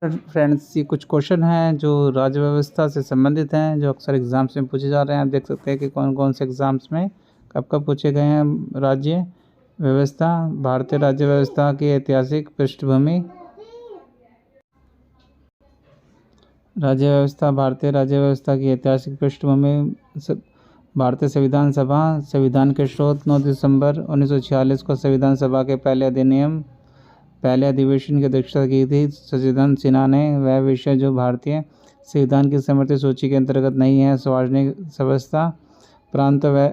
Friends, ये कुछ question हैं जो राज्य व्यवस्था से संबंधित हैं, जो अक्सर एग्जाम्स में पूछे जा रहे हैं। आप देख सकते हैं कि कौन कौन से एग्जाम्स में कब कब पूछे गए हैं। राज्य व्यवस्था, भारतीय राज्य व्यवस्था की ऐतिहासिक पृष्ठभूमि। राज्य व्यवस्था, भारतीय राज्य व्यवस्था की ऐतिहासिक पृष्ठभूमि। भारतीय संविधान सभा, संविधान के स्रोत। 9 दिसंबर 1946 को संविधान सभा के पहले अधिवेशन की अध्यक्षता की थी सचिदानंद सिन्हा ने। वह विषय जो भारतीय संविधान की समर्थित सूची के अंतर्गत नहीं है। सार्वजनिक व्यवस्था, प्रांत व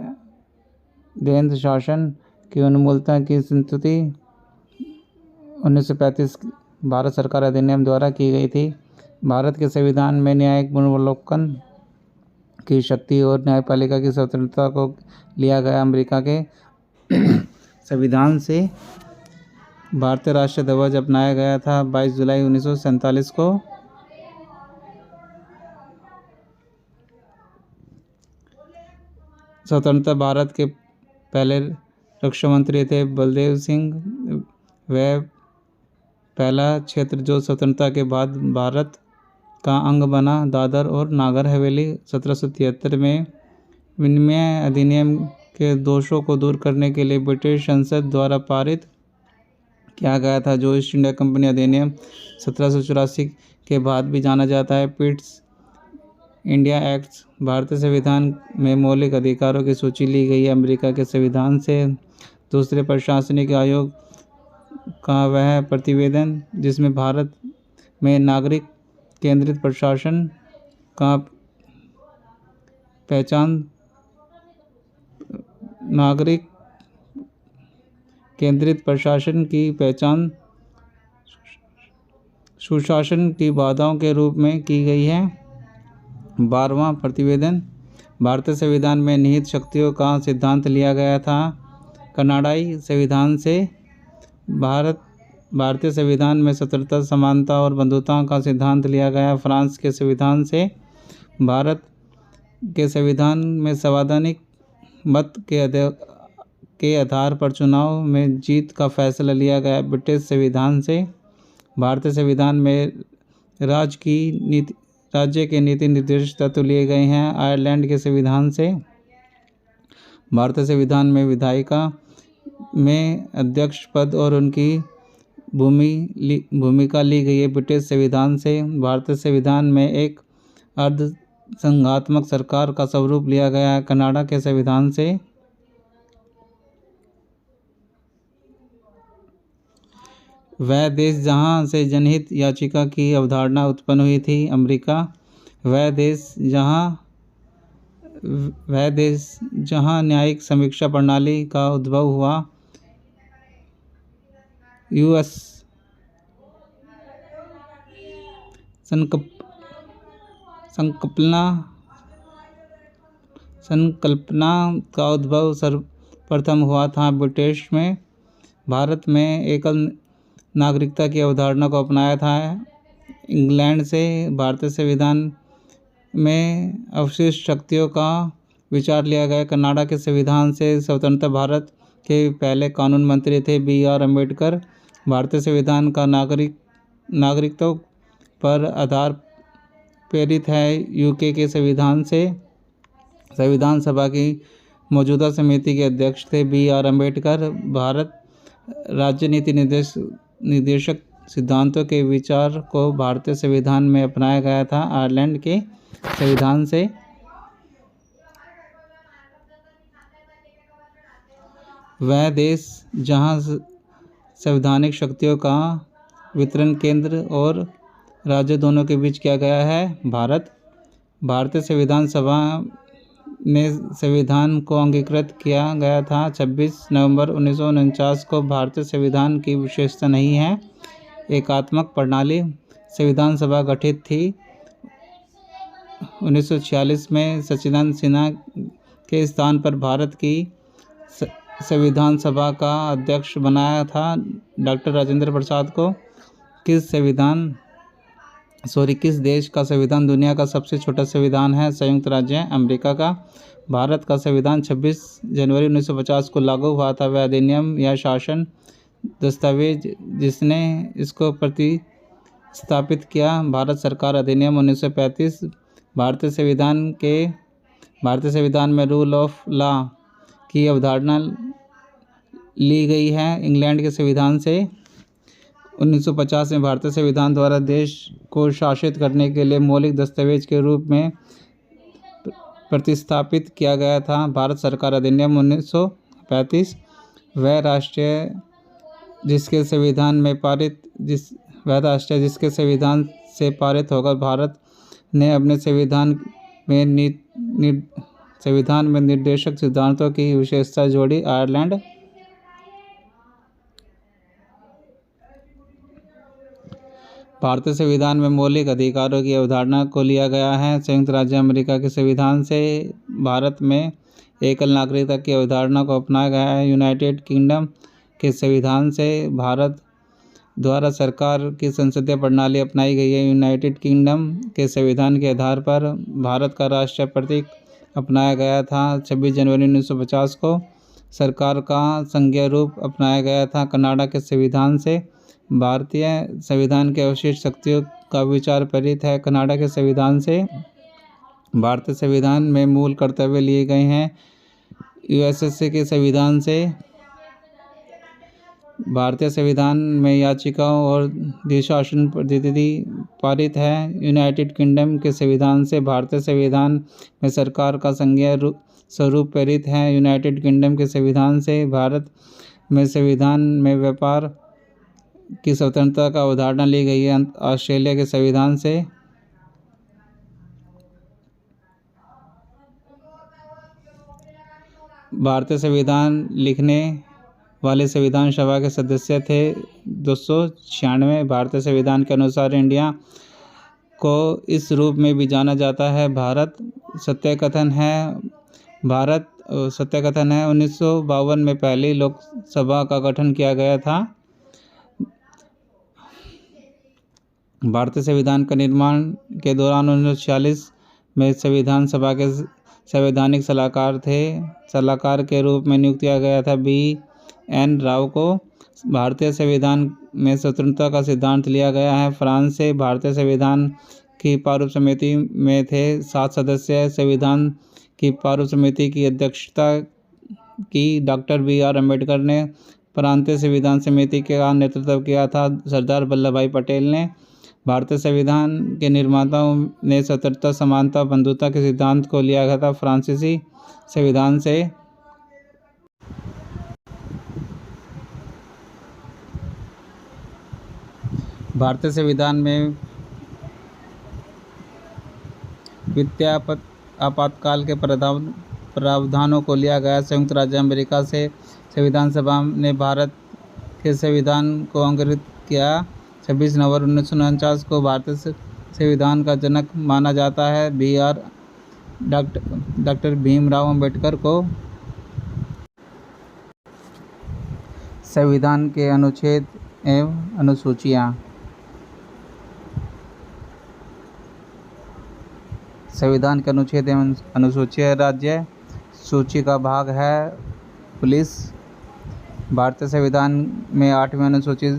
देश शासन की उन्मूलता की स्वीकृति 1935 भारत सरकार अधिनियम द्वारा की गई थी। भारत के संविधान में न्यायिक पुनर्वलोकन की शक्ति और न्यायपालिका की स्वतंत्रता को लिया गया। अमेरिका के संविधान से भारतीय राष्ट्रीय ध्वज अपनाया गया था 22 जुलाई 1947 को। स्वतंत्रता भारत के पहले रक्षा मंत्री थे बलदेव सिंह। वह पहला क्षेत्र जो स्वतंत्रता के बाद भारत का अंग बना। दादर और नागर हवेली 1773 में विनिमय अधिनियम के दोषों को दूर करने के लिए ब्रिटिश संसद द्वारा पारित किया गया था, जो ईस्ट इंडिया कंपनी अधिनियम 1784 के बाद भी जाना जाता है। Pitt's India act. भारतीय संविधान में मौलिक अधिकारों की सूची ली गई है अमेरिका के संविधान से। दूसरे प्रशासनिक आयोग का वह प्रतिवेदन जिसमें भारत में नागरिक केंद्रित प्रशासन का पहचान, नागरिक केंद्रित प्रशासन की पहचान सुशासन की बाधाओं के रूप में की गई है। 12वां प्रतिवेदन, भारतीय संविधान में निहित शक्तियों का सिद्धांत लिया गया था। कनाडाई संविधान से भारतीय संविधान में स्वतंत्रता, समानता और बंधुता का सिद्धांत लिया गया। फ्रांस के संविधान से भारत के संविधान में संवैधानिक मत के आधार पर चुनाव में जीत का फैसला लिया गया। ब्रिटिश संविधान से भारतीय संविधान में राज्य के नीति निर्देश तत्व लिए गए हैं। आयरलैंड के संविधान से भारतीय संविधान में विधायिका में अध्यक्ष पद और उनकी भूमिका ली गई है। ब्रिटिश संविधान से भारतीय संविधान में एक अर्ध संघात्मक सरकार का स्वरूप लिया गया है। कनाडा के संविधान से वह देश जहां से जनहित याचिका की अवधारणा उत्पन्न हुई थी, अमेरिका। वह देश जहां न्यायिक समीक्षा प्रणाली का उद्भव हुआ, यूएस। संकल्पना का उद्भव सर्वप्रथम हुआ था ब्रिटिश में। भारत में एकल नागरिकता की अवधारणा को अपनाया था। इंग्लैंड से भारतीय संविधान में अवशिष्ट शक्तियों का विचार लिया गया। कनाडा के संविधान से स्वतंत्र भारत के पहले कानून मंत्री थे BR अम्बेडकर। भारतीय संविधान का नागरिकता पर आधार प्रेरित है। यूके के संविधान से संविधान सभा की मौजूदा समिति के अध्यक्ष थे BR अम्बेडकर। भारत राज्य नीति निर्देशक सिद्धांतों के विचार को भारतीय संविधान में अपनाया गया था। आयरलैंड के संविधान से वह देश जहां संवैधानिक शक्तियों का वितरण केंद्र और राज्य दोनों के बीच किया गया है। भारतीय संविधान सभा में संविधान को अंगीकृत किया गया था 26 नवंबर 1949 को। भारतीय संविधान की विशेषता नहीं है एकात्मक प्रणाली। संविधान सभा गठित थी 1946 में सचिदानंद सिन्हा के स्थान पर भारत की संविधान सभा का अध्यक्ष बनाया था डॉक्टर राजेंद्र प्रसाद को। किस देश का संविधान दुनिया का सबसे छोटा संविधान है? संयुक्त राज्य अमेरिका का। भारत का संविधान 26 जनवरी 1950 को लागू हुआ था। वह अधिनियम या शासन दस्तावेज जिसने इसको स्थापित किया। भारत सरकार अधिनियम 1935 भारतीय संविधान में रूल ऑफ लॉ की अवधारणा ली गई है। इंग्लैंड के संविधान से 1950 में भारतीय संविधान द्वारा देश को शासित करने के लिए मौलिक दस्तावेज के रूप में प्रतिस्थापित किया गया था। भारत सरकार अधिनियम 1935 वह राष्ट्र जिसके संविधान से पारित होकर भारत ने अपने संविधान में निर्देशक सिद्धांतों की विशेषता जोड़ी। आयरलैंड भारतीय संविधान में मौलिक अधिकारों की अवधारणा को लिया गया है। संयुक्त राज्य अमेरिका के संविधान से भारत में एकल नागरिकता की अवधारणा को अपनाया गया है। यूनाइटेड किंगडम के संविधान से भारत द्वारा सरकार की संसदीय प्रणाली अपनाई गई है। यूनाइटेड किंगडम के संविधान के आधार पर भारत का राष्ट्रीय प्रतीक अपनाया गया था। 26 जनवरी 1950 को सरकार का संघीय रूप अपनाया गया था। कनाडा के संविधान से भारतीय संविधान के अवशिष्ट शक्तियों का विचार प्रेरित है। कनाडा के संविधान से भारतीय संविधान में मूल कर्तव्य लिए गए हैं। यूएसए के संविधान से भारतीय संविधान में याचिकाओं और द्विशासन पद्धति पारित है। यूनाइटेड किंगडम के संविधान से भारतीय संविधान में सरकार का संघीय स्वरूप प्रेरित है। यूनाइटेड किंगडम के संविधान से भारत में संविधान में व्यापार की स्वतंत्रता का अवधारणा ली गई है। ऑस्ट्रेलिया के संविधान से भारतीय संविधान लिखने वाले संविधान सभा के सदस्य थे 296। भारतीय संविधान के अनुसार इंडिया को इस रूप में भी जाना जाता है। भारत सत्य कथन है 1952 में पहली लोकसभा का गठन किया गया था। भारतीय संविधान का निर्माण के दौरान 1946 में संविधान सभा के संवैधानिक सलाहकार के रूप में नियुक्त किया गया था। BN राव को। भारतीय संविधान में स्वतंत्रता का सिद्धांत लिया गया है। फ्रांस से भारतीय संविधान की प्रारूप समिति में थे 7 सदस्य। संविधान की प्रारूप समिति की अध्यक्षता की डॉक्टर BR अम्बेडकर ने। प्रांतीय संविधान समिति का नेतृत्व किया था सरदार वल्लभ भाई पटेल ने। भारतीय संविधान के निर्माताओं ने स्वतंत्रता, समानता, बंधुता के सिद्धांत को लिया गया था। फ्रांसीसी संविधान से भारतीय संविधान में वित्तीय आपातकाल के प्रावधानों को लिया गया। संयुक्त राज्य अमेरिका से संविधान सभा ने भारत के संविधान को अंगीकृत किया। 26 नवंबर 1949 को भारतीय संविधान का जनक माना जाता है। डॉक्टर भीमराव अम्बेडकर को। संविधान के अनुच्छेद एवं अनुसूचियाँ। संविधान के अनुच्छेद एवं अनुसूचियाँ राज्य सूची का भाग है। पुलिस। भारतीय संविधान में 8वीं अनुसूची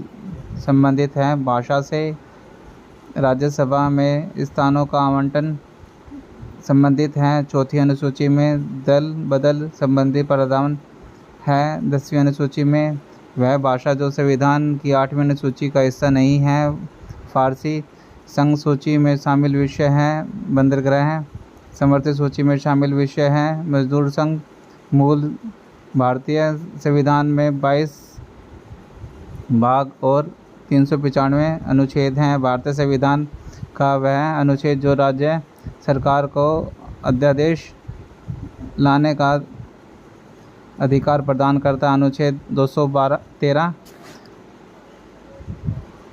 संबंधित है भाषा से। राज्यसभा में स्थानों का आवंटन संबंधित है। 4वीं अनुसूची में दल बदल संबंधी प्रावधान है। 10वीं अनुसूची में वह भाषा जो संविधान की 8वीं अनुसूची का हिस्सा नहीं है। फारसी। संघ सूची में शामिल विषय हैं बंदरगाह। समर्थित सूची में शामिल विषय हैं मजदूर संघ। मूल भारतीय संविधान में 22 भाग और 395 अनुच्छेद हैं। भारतीय संविधान का वह अनुच्छेद जो राज्य सरकार को अध्यादेश लाने का अधिकार प्रदान करता है। अनुच्छेद 213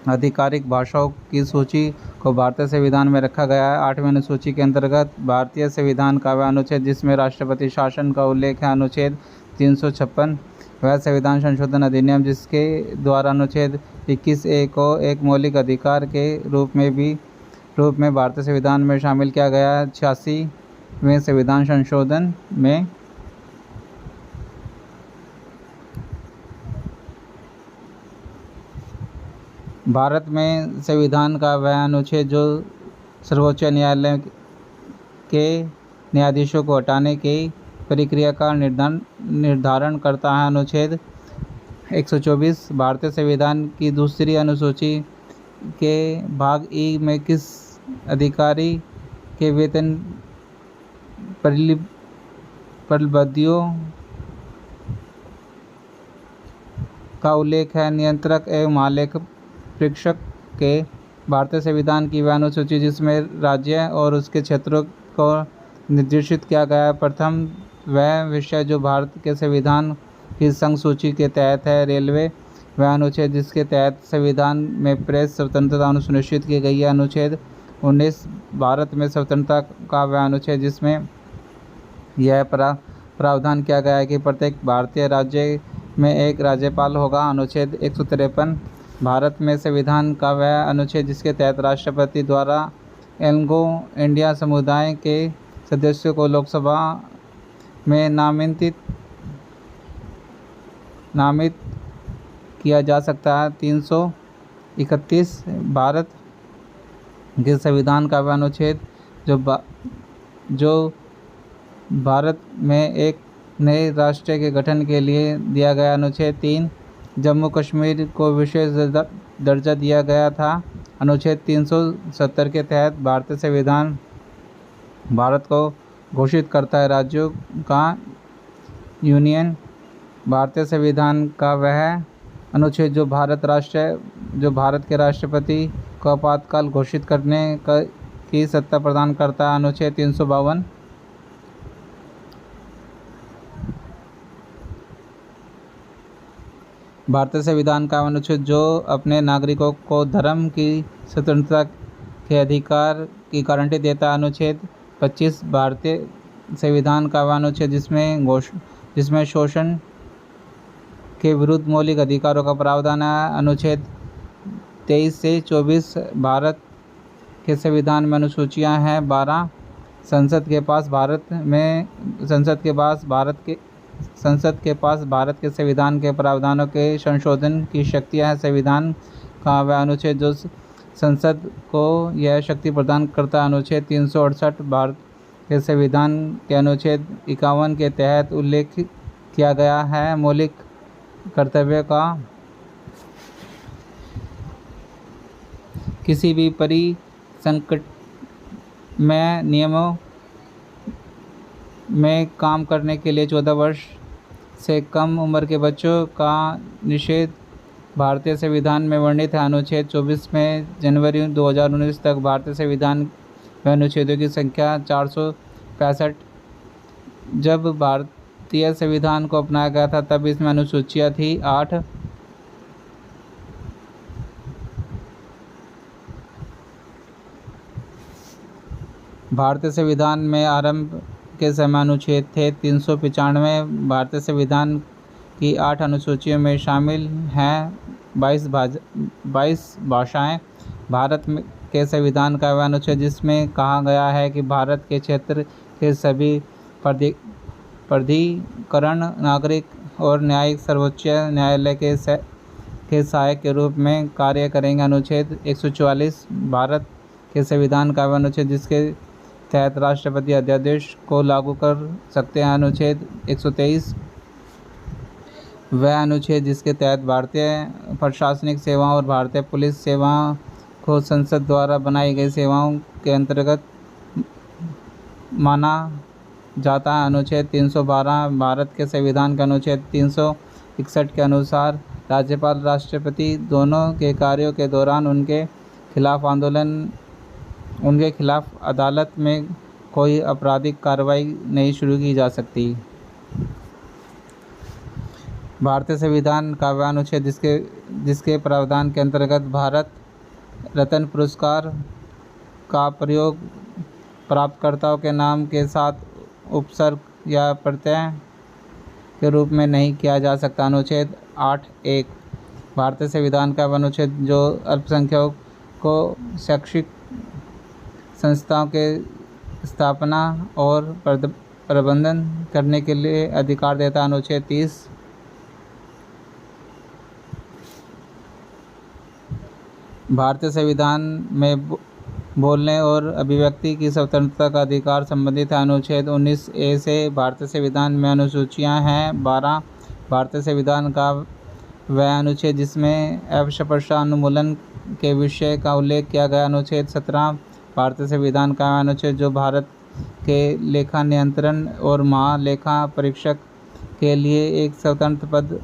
आधिकारिक भाषाओं की सूची को भारतीय संविधान में रखा गया है। 8वीं अनुसूची के अंतर्गत भारतीय संविधान का वह अनुच्छेद जिसमें राष्ट्रपति शासन का उल्लेख है। अनुच्छेद 356 वह संविधान संशोधन अधिनियम जिसके द्वारा अनुच्छेद 21A को एक मौलिक अधिकार के रूप में भारतीय संविधान में शामिल किया गया है। 86वें संविधान संशोधन में भारत में संविधान का वह अनुच्छेद जो सर्वोच्च न्यायालय के न्यायाधीशों को हटाने की प्रक्रिया का निर्धारण करता है। अनुच्छेद 124 भारतीय संविधान की दूसरी अनुसूची के भाग ई में किस अधिकारी के वेतन परिलब्धियों का उल्लेख है? नियंत्रक एवं महालेखा परीक्षक के। भारतीय संविधान की वह अनुसूची जिसमें राज्य और उसके क्षेत्रों को निर्देशित किया गया है। प्रथम वह विषय जो भारत के संविधान की संघ सूची के तहत है। रेलवे वह अनुच्छेद जिसके तहत संविधान में प्रेस स्वतंत्रता सुनिश्चित की गई है। अनुच्छेद 19 भारत में स्वतंत्रता का वह अनुच्छेद जिसमें यह प्रावधान किया गया है कि प्रत्येक भारतीय राज्य में एक राज्यपाल होगा। अनुच्छेद 153 भारत में संविधान का वह अनुच्छेद जिसके तहत राष्ट्रपति द्वारा एंग्लो इंडियन समुदाय के सदस्यों को लोकसभा में नामित किया जा सकता है। 331 भारत के संविधान का वह अनुच्छेद जो भारत में एक नए राष्ट्र के गठन के लिए दिया गया। अनुच्छेद 3 जम्मू कश्मीर को विशेष दर्जा दिया गया था। अनुच्छेद 370 के तहत भारतीय संविधान भारत को घोषित करता है राज्यों का यूनियन। भारतीय संविधान का वह अनुच्छेद जो भारत के राष्ट्रपति को आपातकाल घोषित करने की सत्ता प्रदान करता है। अनुच्छेद 352 भारतीय संविधान का अनुच्छेद जो अपने नागरिकों को धर्म की स्वतंत्रता के अधिकार की गारंटी देता है। अनुच्छेद 25 भारतीय संविधान का वह अनुच्छेद जिसमें शोषण के विरुद्ध मौलिक अधिकारों का प्रावधान है। अनुच्छेद 23 से 24 भारत के संविधान में अनुसूचियां हैं 12। संसद के पास भारत के संविधान के प्रावधानों के संशोधन की शक्तियां हैं। संविधान का वह अनुच्छेद जो संसद को यह शक्ति प्रदान करता है। अनुच्छेद 368 भारत के संविधान के अनुच्छेद 51 के तहत उल्लेख किया गया है मौलिक कर्तव्य का किसी भी परिसंकट में नियमों में काम करने के लिए 14 वर्ष से कम उम्र के बच्चों का निषेध भारतीय संविधान में वर्णित है। अनुच्छेद 24 में जनवरी 2019 तक भारतीय संविधान में अनुच्छेदों की संख्या 465। जब भारतीय संविधान को अपनाया गया था तब इसमें अनुसूचियाँ थी 8। भारतीय संविधान में आरंभ के समय अनुच्छेद थे 395। भारतीय संविधान की 8 अनुसूचियों में शामिल हैं 22 भाषाएं। भारत के संविधान का वह अनुच्छेद जिसमें कहा गया है कि भारत के क्षेत्र के सभी प्राधिकरण नागरिक और न्यायिक सर्वोच्च न्यायालय के सहायक के रूप में कार्य करेंगे। अनुच्छेद 144 भारत के संविधान का वह अनुच्छेद जिसके तहत राष्ट्रपति अध्यादेश को लागू कर सकते हैं। अनुच्छेद 123 वह अनुच्छेद जिसके तहत भारतीय प्रशासनिक सेवाओं और भारतीय पुलिस सेवाओं को संसद द्वारा बनाई गई सेवाओं के अंतर्गत माना जाता है। अनुच्छेद 312 भारत के संविधान के अनुच्छेद 361 के अनुसार राज्यपाल राष्ट्रपति दोनों के कार्यों के दौरान उनके खिलाफ अदालत में कोई आपराधिक कार्रवाई नहीं शुरू की जा सकती। भारतीय संविधान का वह अनुच्छेद जिसके प्रावधान के अंतर्गत भारत रत्न पुरस्कार का प्रयोग प्राप्तकर्ताओं के नाम के साथ उपसर्ग या प्रत्यय के रूप में नहीं किया जा सकता। अनुच्छेद 8(1) भारतीय संविधान का वह अनुच्छेद जो अल्पसंख्यकों को शैक्षिक संस्थाओं के स्थापना और प्रबंधन करने के लिए अधिकार देता है। अनुच्छेद 30 भारतीय संविधान में बोलने और अभिव्यक्ति की स्वतंत्रता का अधिकार संबंधित है। अनुच्छेद 19A से भारतीय संविधान में अनुसूचियां हैं। 12 भारतीय संविधान का वह अनुच्छेद जिसमें अस्पृश्यता उन्मूलन के विषय का उल्लेख किया गया। अनुच्छेद 17 भारतीय संविधान का वह अनुच्छेद जो भारत के लेखा नियंत्रण और महालेखा परीक्षक के लिए एक स्वतंत्र पद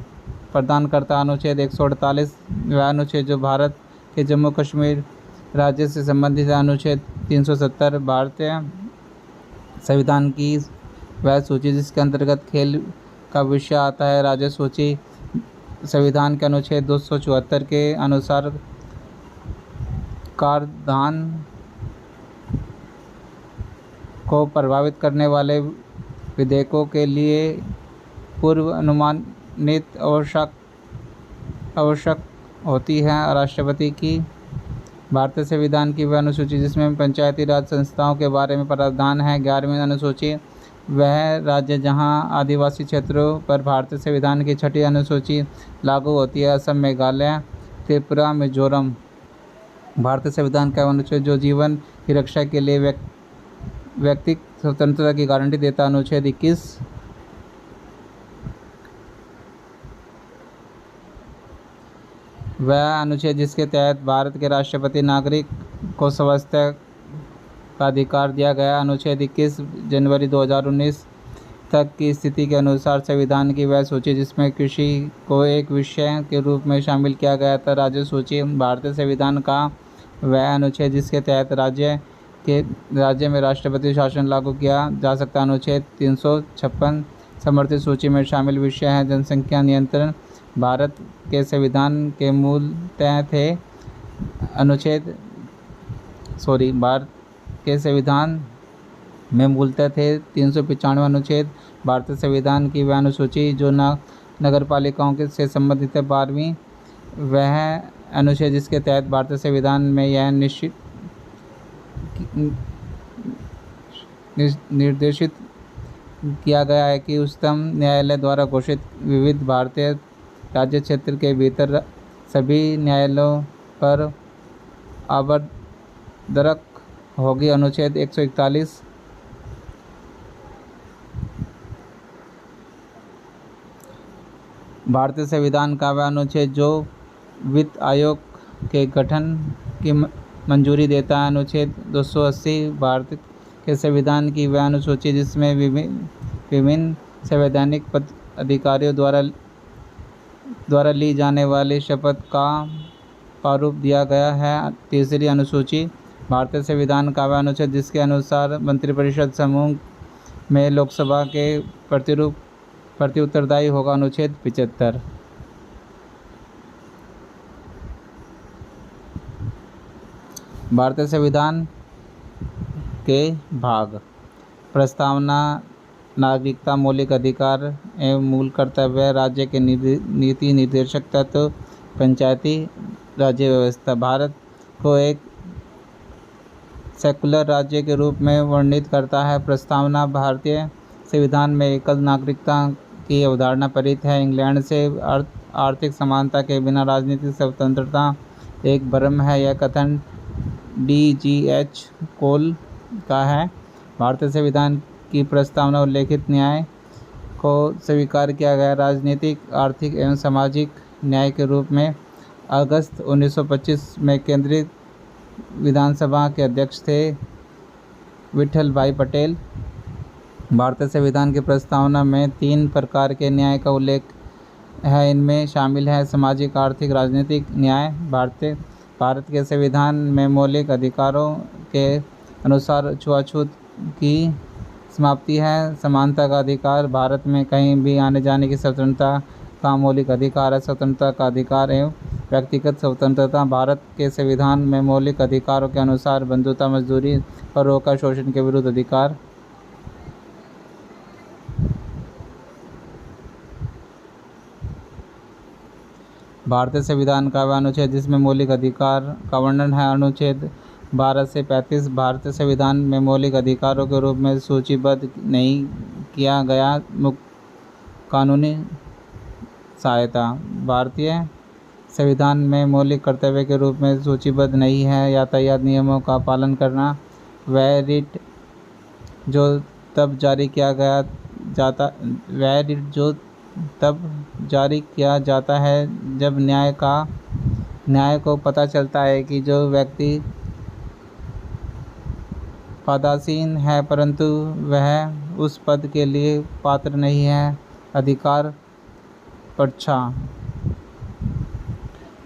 प्रदान करता। अनुच्छेद 148 वह अनुच्छेद जो भारत के जम्मू कश्मीर राज्य से संबंधित है। अनुच्छेद 370 भारतीय संविधान की वह सूची जिसके अंतर्गत खेल का विषय आता है। राज्य सूची संविधान के अनुच्छेद 274 के अनुसार कराधान को प्रभावित करने वाले विधेयकों के लिए पूर्व अनुमानित आवश्यक होती है। राष्ट्रपति की भारतीय संविधान की वह अनुसूची जिसमें पंचायती राज संस्थाओं के बारे में प्रावधान है। 11वीं अनुसूची वह राज्य जहां आदिवासी क्षेत्रों पर भारतीय संविधान की 6ठी अनुसूची लागू होती है। असम, मेघालय, त्रिपुरा, मिजोरम। भारतीय संविधान का अनुच्छेद जो जीवन की रक्षा के लिए व्यक्तिगत स्वतंत्रता की गारंटी देता। अनुच्छेद 21 वह अनुच्छेद जिसके तहत भारत के राष्ट्रपति नागरिक को स्वास्थ्य का अधिकार दिया गया। अनुच्छेद 21 जनवरी 2019 तक की स्थिति के अनुसार संविधान की वह सूची जिसमें कृषि को एक विषय के रूप में शामिल किया गया था। राज्य सूची भारतीय संविधान का वह अनुच्छेद जिसके तहत राज्य में राष्ट्रपति शासन लागू किया जा सकता। अनुच्छेद 356 समर्थित सूची में शामिल विषय है। जनसंख्या नियंत्रण भारत के संविधान के मूलतः थे। भारत के संविधान में मूलतः थे। 395 अनुच्छेद भारतीय संविधान की वह अनुसूची जो नगरपालिकाओं से संबंधित है। 12वीं वह अनुच्छेद जिसके तहत भारतीय संविधान में यह निर्देशित किया गया है कि उच्चतम न्यायालय द्वारा घोषित विविध भारतीय राज्य क्षेत्र के भीतर सभी न्यायालयों पर आबद्ध होगी। अनुच्छेद 141 भारतीय संविधान का वह अनुच्छेद जो वित्त आयोग के गठन की मंजूरी देता है। अनुच्छेद 280 भारत के संविधान की वह अनुसूची जिसमें विभिन्न संवैधानिक अधिकारियों द्वारा ली जाने वाली शपथ का प्रारूप दिया गया है। तीसरी अनुसूची भारतीय संविधान का वह अनुच्छेद जिसके अनुसार मंत्रिपरिषद समूह में लोकसभा के प्रति उत्तरदायी होगा। अनुच्छेद 75 भारतीय संविधान के भाग प्रस्तावना नागरिकता, मौलिक अधिकार एवं मूल कर्तव्य, राज्य के नीति निर्देशक तत्व, पंचायती राज्य व्यवस्था। भारत को एक सेकुलर राज्य के रूप में वर्णित करता है। प्रस्तावना भारतीय संविधान में एकल नागरिकता की अवधारणा परित है। इंग्लैंड से आर्थिक समानता के बिना राजनीतिक स्वतंत्रता एक भ्रम है। यह कथन D.G.H. कोल का है। भारतीय संविधान की प्रस्तावना उल्लेखित न्याय को स्वीकार किया गया राजनीतिक, आर्थिक एवं सामाजिक न्याय के रूप में। अगस्त 1925 में केंद्रीय विधानसभा के अध्यक्ष थे विठल भाई पटेल। भारतीय संविधान की प्रस्तावना में 3 प्रकार के न्याय का उल्लेख है। इनमें शामिल है सामाजिक, आर्थिक, राजनीतिक न्याय। भारत के संविधान में मौलिक अधिकारों के अनुसार छुआछूत की समाप्ति है। समानता का अधिकार भारत में कहीं भी आने जाने की स्वतंत्रता का मौलिक अधिकार है। स्वतंत्रता का अधिकार एवं व्यक्तिगत स्वतंत्रता भारत के संविधान में मौलिक अधिकारों के अनुसार बंधुता, मजदूरी और रोका शोषण के विरुद्ध अधिकार। भारतीय संविधान का वह अनुच्छेद जिसमें मौलिक अधिकार का वर्णन है। अनुच्छेद 12 से 35 भारतीय संविधान में मौलिक अधिकारों के रूप में सूचीबद्ध नहीं किया गया कानूनी सहायता। भारतीय संविधान में मौलिक कर्तव्य के रूप में सूचीबद्ध नहीं है। यातायात नियमों का पालन करना। वह रिट जो तब जारी किया जाता है जब न्याय को पता चलता है कि जो व्यक्ति पदासीन है परंतु वह उस पद के लिए पात्र नहीं है। अधिकार परीक्षा।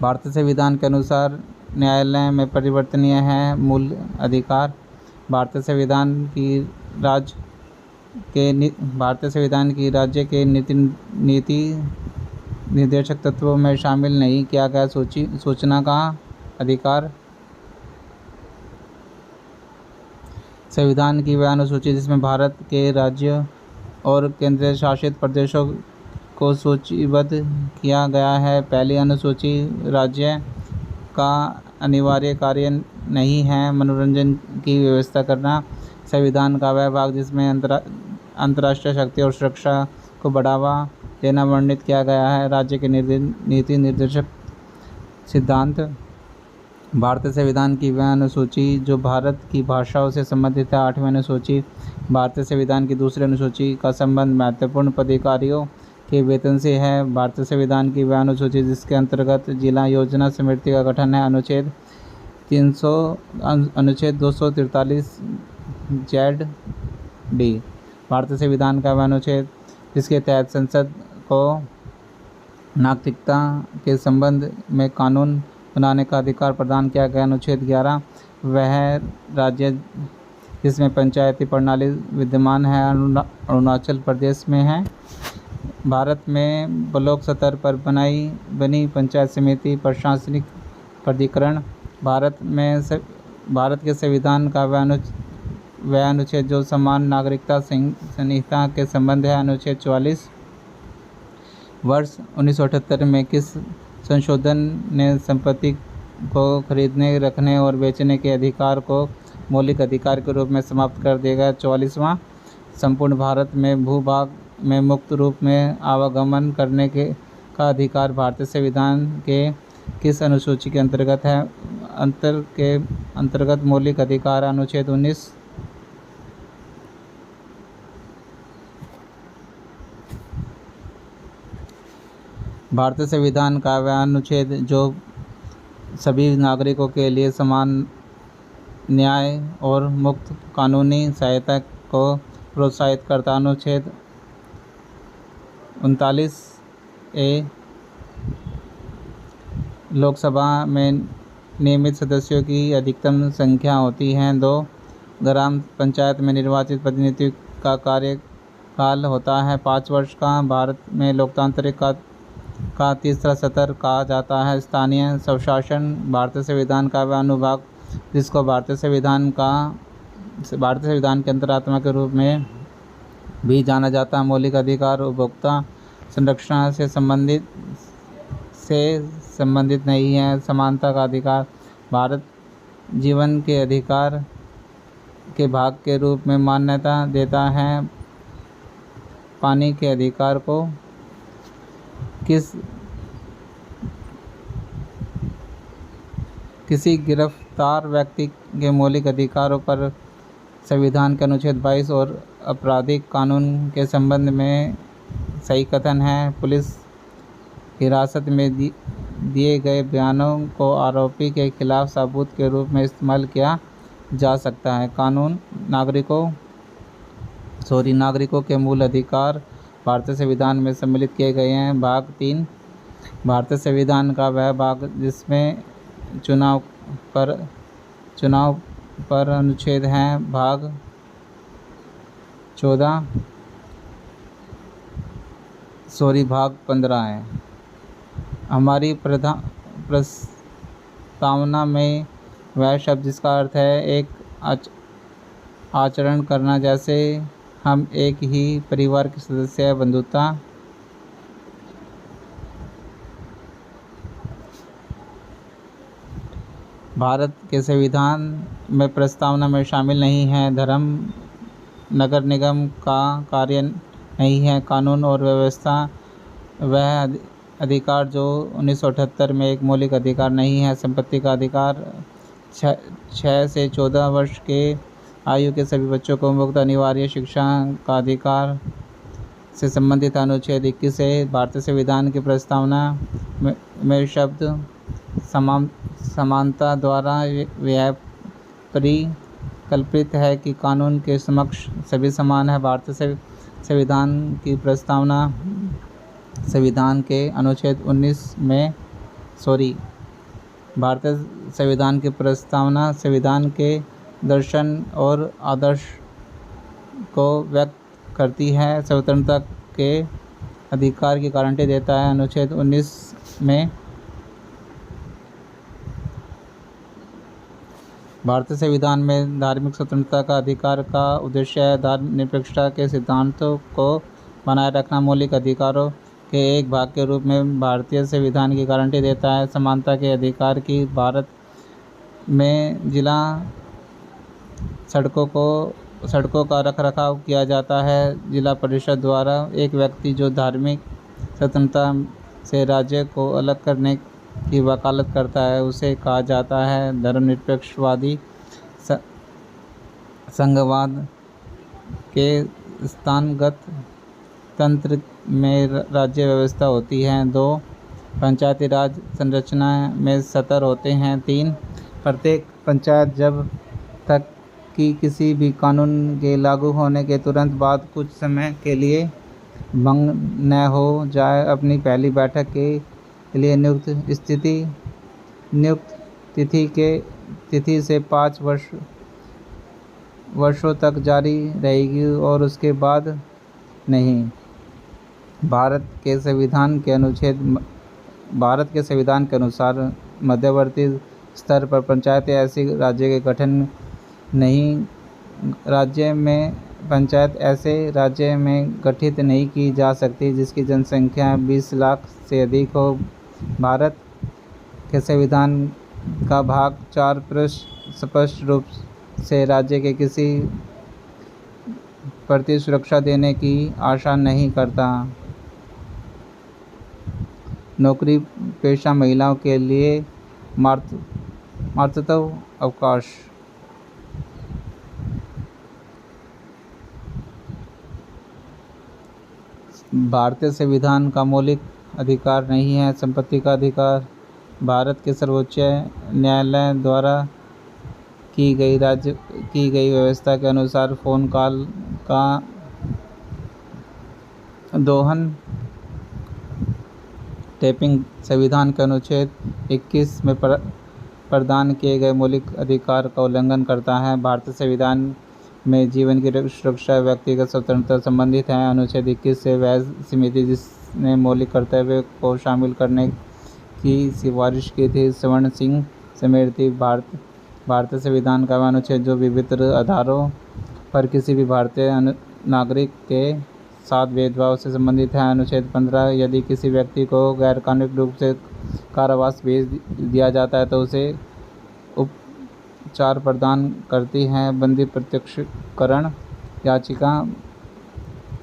भारतीय संविधान के अनुसार न्यायालय में परिवर्तनीय है मूल अधिकार। भारतीय संविधान की राज्य के नीति निर्देशक तत्वों में शामिल नहीं किया गया सूचना का अधिकार। संविधान की वह अनुसूची जिसमें भारत के राज्य और केंद्र शासित प्रदेशों को सूचीबद्ध किया गया है। पहली अनुसूची राज्य का अनिवार्य कार्य नहीं है मनोरंजन की व्यवस्था करना। संविधान का वह भाग जिसमें अंतर्राष्ट्रीय शक्ति और सुरक्षा को बढ़ावा देना वर्णित किया गया है। राज्य के नीति निर्देशक सिद्धांत। भारतीय संविधान की वह अनुसूची जो भारत की भाषाओं से संबंधित है। 8वीं अनुसूची। भारतीय संविधान की दूसरी अनुसूची का संबंध महत्वपूर्ण पदाधिकारियों के वेतन से है। भारतीय संविधान की वह अनुसूची जिसके अंतर्गत जिला योजना समिति का गठन है। अनुच्छेद 243 ZD। भारतीय संविधान का वह अनुच्छेद जिसके तहत संसद को नागरिकता के संबंध में कानून बनाने का अधिकार प्रदान किया गया। अनुच्छेद 11। वह राज्य जिसमें पंचायती प्रणाली विद्यमान है अरुणाचल प्रदेश में है। भारत में ब्लॉक स्तर पर बनी पंचायत समिति प्रशासनिक प्राधिकरण। भारत के संविधान का वह अनुच्छेद जो समान नागरिकता संहिता के संबंध है। अनुच्छेद 44। वर्ष 1978 में किस संशोधन ने संपत्ति को खरीदने, रखने और बेचने के अधिकार को मौलिक अधिकार के रूप में समाप्त कर देगा। 44वां। संपूर्ण भारत में भूभाग में मुक्त रूप में आवागमन करने का अधिकार भारतीय संविधान के किस अनुसूची के अंतर्गत है? अंतर्गत मौलिक अधिकार। अनुच्छेद 19। भारतीय संविधान का वह अनुच्छेद जो सभी नागरिकों के लिए समान न्याय और मुक्त कानूनी सहायता को प्रोत्साहित करता। अनुच्छेद 39A। लोकसभा में नियमित सदस्यों की अधिकतम संख्या होती है 2। ग्राम पंचायत में निर्वाचित प्रतिनिधि का कार्यकाल होता है 5 वर्ष का। भारत में लोकतांत्रिक का तीसरा स्तर कहा जाता है स्थानीय स्वशासन। भारतीय संविधान का वह अनुभाग जिसको भारतीय संविधान के अंतरात्मा के रूप में भी जाना जाता है मौलिक अधिकार उपभोक्ता संरक्षण से संबंधित नहीं है। समानता का अधिकार। भारत जीवन के अधिकार के भाग के रूप में मान्यता देता है। पानी के अधिकार को किसी गिरफ्तार व्यक्ति के मौलिक अधिकारों पर संविधान के अनुच्छेद 22 और आपराधिक कानून के संबंध में सही कथन है। पुलिस हिरासत में दिए गए बयानों को आरोपी के खिलाफ सबूत के रूप में इस्तेमाल किया जा सकता है। नागरिकों के मूल अधिकार भारतीय संविधान में सम्मिलित किए गए हैं। भाग 3। भारतीय संविधान का वह भाग जिसमें चुनाव पर अनुच्छेद हैं। भाग 15 है। हमारी प्रस्तावना में वह शब्द जिसका अर्थ है एक आचरण करना जैसे हम एक ही परिवार के सदस्य हैं। बंधुता। भारत के संविधान में प्रस्तावना में शामिल नहीं है। धर्म नगर निगम का कार्य नहीं है। कानून और व्यवस्था। वह अधिकार जो 1978 में एक मौलिक अधिकार नहीं है। संपत्ति का अधिकार 6 से 14 वर्ष के आयु के सभी बच्चों को मुफ्त अनिवार्य शिक्षा का अधिकार से संबंधित अनुच्छेद 21 से भारतीय संविधान की प्रस्तावना में शब्द समानता द्वारा यह परिकल्पित है कि कानून के समक्ष सभी समान है। भारतीय संविधान की प्रस्तावना संविधान के अनुच्छेद 19 में भारतीय संविधान की प्रस्तावना संविधान के दर्शन और आदर्श को व्यक्त करती है। स्वतंत्रता के अधिकार की गारंटी देता है। अनुच्छेद 19 में भारतीय संविधान में धार्मिक स्वतंत्रता का अधिकार का उद्देश्य है धर्मनिरपेक्षता के सिद्धांतों को बनाए रखना। मौलिक अधिकारों के एक भाग के रूप में भारतीय संविधान की गारंटी देता है समानता के अधिकार की। भारत में जिला सड़कों का रखरखाव किया जाता है जिला परिषद द्वारा। एक व्यक्ति जो धार्मिक स्वतंत्रता से राज्य को अलग करने की वकालत करता है उसे कहा जाता है धर्मनिरपेक्षवादी। संघवाद के स्थानगत तंत्र में राज्य व्यवस्था होती है। 2 पंचायती राज संरचना में सतर होते हैं। 3 प्रत्येक पंचायत जब तक कि किसी भी कानून के लागू होने के तुरंत बाद कुछ समय के लिए भंग न हो जाए अपनी पहली बैठक के लिए नियुक्त तिथि से 5 वर्षों तक जारी रहेगी और उसके बाद नहीं। भारत के संविधान के अनुसार मध्यवर्ती स्तर पर पंचायतें ऐसी पंचायत ऐसे राज्य में गठित नहीं की जा सकती जिसकी जनसंख्या 20 लाख से अधिक हो। भारत के संविधान का भाग 4 स्पष्ट रूप से राज्य के किसी प्रति सुरक्षा देने की आशा नहीं करता। नौकरी पेशा महिलाओं के लिए मातृत्व अवकाश। भारतीय संविधान का मौलिक अधिकार नहीं है संपत्ति का अधिकार। भारत के सर्वोच्च न्यायालय द्वारा की गई व्यवस्था के अनुसार फ़ोन कॉल का दोहन टेपिंग संविधान के अनुच्छेद 21 में प्रदान किए गए मौलिक अधिकार का उल्लंघन करता है। भारतीय संविधान में जीवन की सुरक्षा व्यक्तिगत स्वतंत्रता संबंधित है। अनुच्छेद 21 से वह समिति जिसने मौलिक कर्तव्य को शामिल करने की सिफारिश की थी स्वर्ण सिंह समिति। भारतीय संविधान का अनुच्छेद जो विभिन्न आधारों पर किसी भी भारतीय नागरिक के साथ भेदभाव से संबंधित है। अनुच्छेद 15 यदि किसी व्यक्ति को गैरकानूनी रूप से कारावास भेज दिया जाता है तो उसे उपचार प्रदान करती है। बंदी प्रत्यक्षीकरण याचिका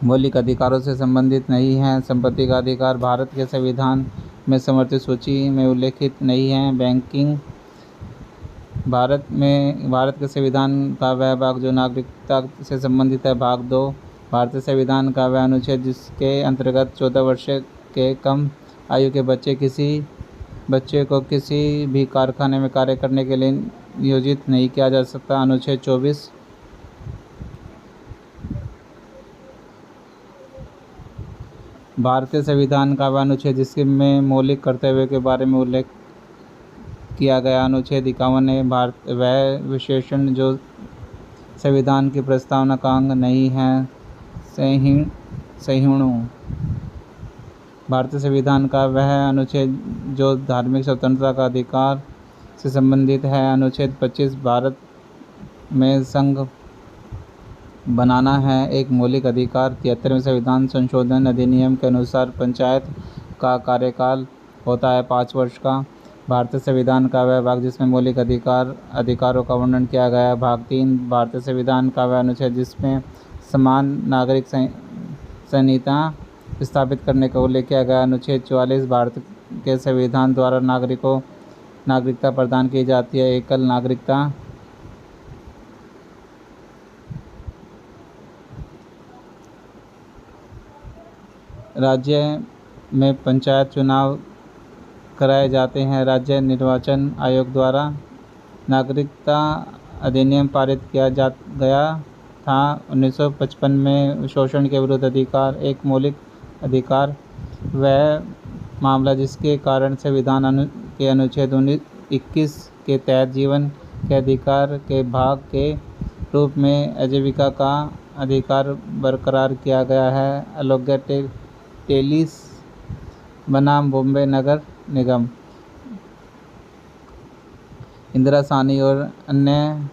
मौलिक अधिकारों से संबंधित नहीं है। संपत्ति का अधिकार भारत के संविधान में समर्थित सूची में उल्लेखित नहीं है। बैंकिंग भारत के संविधान का वह भाग जो नागरिकता से संबंधित है। भाग 2 भारतीय संविधान का वह अनुच्छेद जिसके अंतर्गत 14 वर्ष के कम आयु के बच्चे को किसी भी कारखाने में कार्य करने के लिए नियोजित नहीं किया जा सकता। अनुच्छेद 24 भारतीय संविधान का वह अनुच्छेद जिसमें मौलिक कर्तव्यों के बारे में उल्लेख किया गया। अनुच्छेद 51 है वह विशेषण जो संविधान की प्रस्तावना का अंग नहीं है। सहिष्णु भारतीय संविधान का वह अनुच्छेद जो धार्मिक स्वतंत्रता का अधिकार से संबंधित है। अनुच्छेद 25 भारत में संघ बनाना है एक मौलिक अधिकार। 73वें संविधान संशोधन अधिनियम के अनुसार पंचायत का कार्यकाल होता है 5 वर्ष का। भारतीय संविधान का वह भाग जिसमें मौलिक अधिकारों का वर्णन किया गया है। भाग 3 भारतीय संविधान का वह अनुच्छेद जिसमें समान नागरिक संहिता स्थापित करने का उल्लेख किया गया। अनुच्छेद 44 भारत के संविधान द्वारा नागरिकों नागरिकता प्रदान की जाती है। एकल नागरिकता राज्य में पंचायत चुनाव कराए जाते हैं। राज्य निर्वाचन आयोग द्वारा नागरिकता अधिनियम पारित किया गया था। 1955 में शोषण के विरुद्ध अधिकार एक मौलिक अधिकार वह मामला जिसके कारण संविधान के अनुच्छेद 21 के तहत जीवन के अधिकार के भाग के रूप में आजीविका का अधिकार बरकरार किया गया है। अलोग्य टेलिस बनाम बॉम्बे नगर निगम, इंदिरा साहनी और अन्य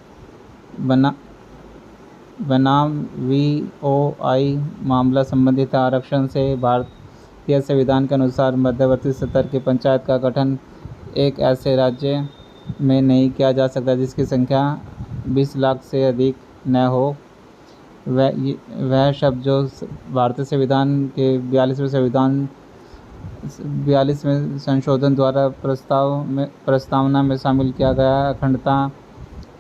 बनाम VOI मामला संबंधित आरक्षण से भारतीय संविधान के अनुसार मध्यवर्ती स्तर की पंचायत का गठन एक ऐसे राज्य में नहीं किया जा सकता जिसकी संख्या 20 लाख से अधिक न हो। वह शब्द जो भारतीय संविधान के 42वें संशोधन द्वारा प्रस्तावना में शामिल किया गया। अखंडता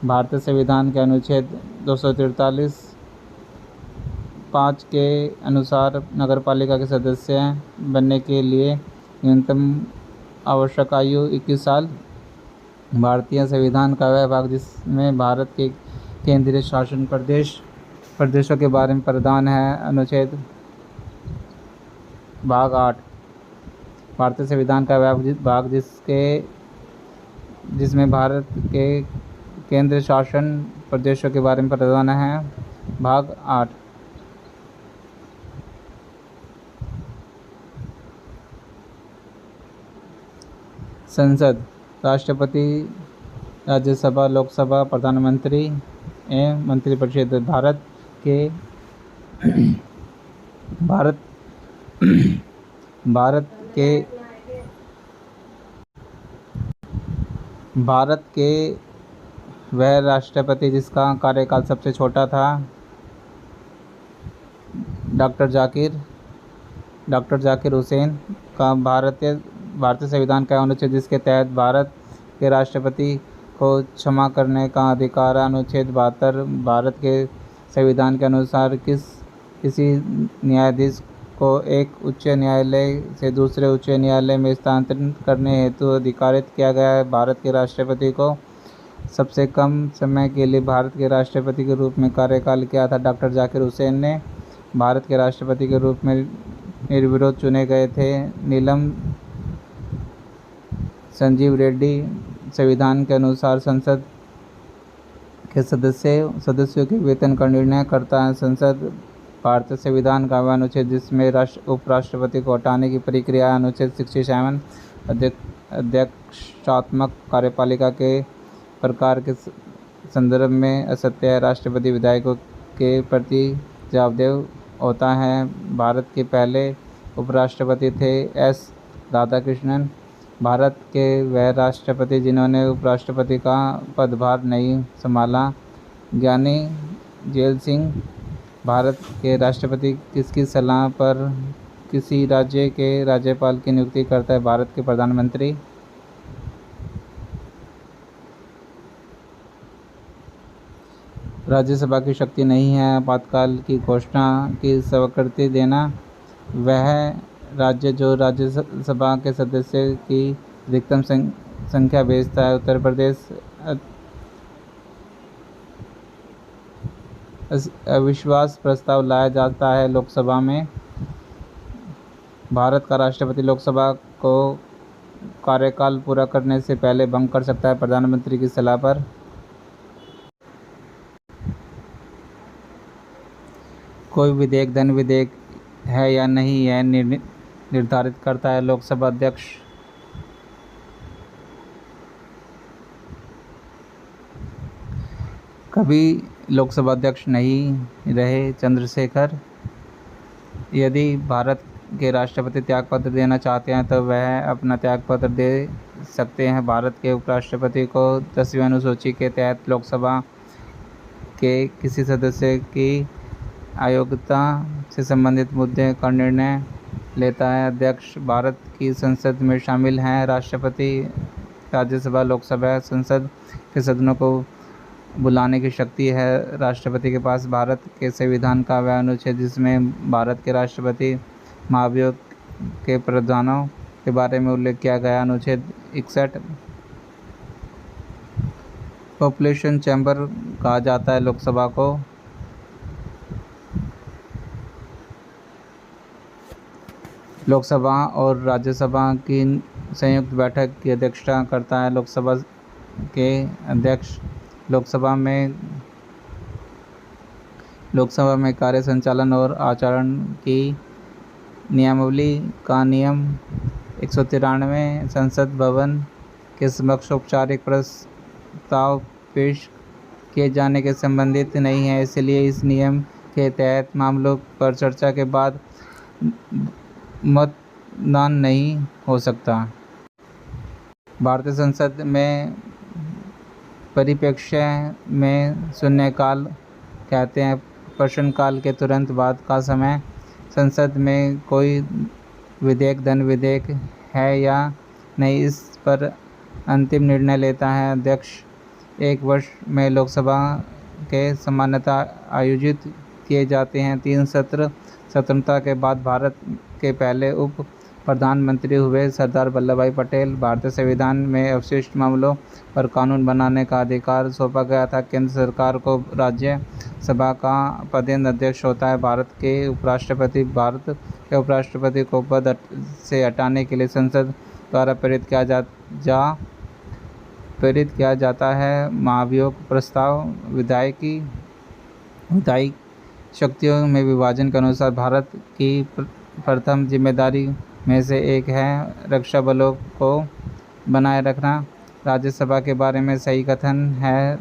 भारतीय संविधान के अनुच्छेद 243 5 के अनुसार नगरपालिका के सदस्य बनने के लिए न्यूनतम आवश्यक आयु 21 साल। भारतीय संविधान का वह भाग जिसमें भारत के केंद्रीय शासन प्रदेशों के बारे में प्रावधान है। अनुच्छेद भाग 8 भारतीय संविधान का वह भाग जिसमें भारत के केंद्रीय शासन प्रदेशों के बारे में प्रावधान है। भाग 8 संसद, राष्ट्रपति, राज्यसभा, लोकसभा, प्रधानमंत्री एवं मंत्रिपरिषद। भारत के वह राष्ट्रपति जिसका कार्यकाल सबसे छोटा था, डॉक्टर जाकिर हुसैन का भारतीय संविधान का अनुच्छेद जिसके तहत भारत के राष्ट्रपति को क्षमा करने का अधिकार। अनुच्छेद 72 भारत के संविधान के अनुसार किसी न्यायाधीश को एक उच्च न्यायालय से दूसरे उच्च न्यायालय में स्थानांतरित करने हेतु अधिकारित किया गया है। भारत के राष्ट्रपति को सबसे कम समय के लिए भारत के राष्ट्रपति के रूप में कार्यकाल किया था। डॉक्टर जाकिर हुसैन ने भारत के राष्ट्रपति के रूप में निर्विरोध चुने गए थे। नीलम संजीव रेड्डी संविधान के अनुसार संसद के सदस्यों के वेतन का निर्णय करता है। संसद भारतीय संविधान का वह अनुच्छेद जिसमें उपराष्ट्रपति को हटाने की प्रक्रिया। अनुच्छेद 67 अध्यक्षात्मक कार्यपालिका के प्रकार के संदर्भ में असत्य है। राष्ट्रपति विधायकों के प्रति जवाबदेह होता है। भारत के पहले उपराष्ट्रपति थे S राधाकृष्णन। भारत के वह राष्ट्रपति जिन्होंने उपराष्ट्रपति का पदभार नहीं संभाला, ज्ञानी जेल सिंह। भारत के राष्ट्रपति किसकी सलाह पर किसी राज्य के राज्यपाल की नियुक्ति करता है? भारत के प्रधानमंत्री। राज्यसभा की शक्ति नहीं है आपातकाल की घोषणा की स्वीकृति देना। वह राज्य जो राज्यसभा के सदस्य की अधिकतम संख्या भेजता है। उत्तर प्रदेश। अविश्वास प्रस्ताव लाया जाता है लोकसभा में। भारत का राष्ट्रपति लोकसभा को कार्यकाल पूरा करने से पहले भंग कर सकता है प्रधानमंत्री की सलाह पर। कोई विधेयक धन विधेयक है या नहीं यह निर्धारित करता है लोकसभा अध्यक्ष। कभी लोकसभा अध्यक्ष नहीं रहे चंद्रशेखर। यदि भारत के राष्ट्रपति त्यागपत्र देना चाहते हैं तो वह अपना त्यागपत्र दे सकते हैं। भारत के उपराष्ट्रपति को 10वीं अनुसूची के तहत लोकसभा के किसी सदस्य की अयोग्यता से संबंधित मुद्दे का निर्णय लेता है। अध्यक्ष भारत की संसद में शामिल हैं राष्ट्रपति, राज्यसभा, लोकसभा। संसद के सदनों को बुलाने की शक्ति है राष्ट्रपति के पास। भारत के संविधान का वह अनुच्छेद जिसमें भारत के राष्ट्रपति महाभियोग के प्रावधानों के बारे में उल्लेख किया गया, अनुच्छेद 61। पॉपुलेशन चैम्बर कहा जाता है लोकसभा को। लोकसभा और राज्यसभा की संयुक्त बैठक की अध्यक्षता करता है लोकसभा के अध्यक्ष। लोकसभा में कार्य संचालन और आचरण की नियमावली का नियम 193 संसद भवन के समक्ष औपचारिक प्रस्ताव पेश किए जाने के संबंधित नहीं है, इसलिए इस नियम के तहत मामलों पर चर्चा के बाद मतदान नहीं हो सकता। भारतीय संसद में परिप्रेक्ष्य में शून्यकाल कहते हैं प्रश्नकाल के तुरंत बाद का समय। संसद में कोई विधेयक धन विधेयक है या नहीं, इस पर अंतिम निर्णय लेता है अध्यक्ष। एक वर्ष में लोकसभा के सामान्यतः आयोजित किए जाते हैं 3 सत्र। स्वतंत्रता के बाद भारत के पहले उप प्रधानमंत्री हुए सरदार वल्लभ भाई पटेल। भारतीय संविधान में अवशिष्ट मामलों पर कानून बनाने का अधिकार सौंपा गया था। केंद्र सरकार को राज्यसभा का पदेन अध्यक्ष होता है। भारत के उपराष्ट्रपति को पद से हटाने के लिए संसद द्वारा प्रेरित किया जाता है महाभियोग प्रस्ताव। विधायी शक्तियों में विभाजन के अनुसार भारत की प्रथम जिम्मेदारी में से एक है रक्षा बलों को बनाए रखना। राज्यसभा के बारे में सही कथन है।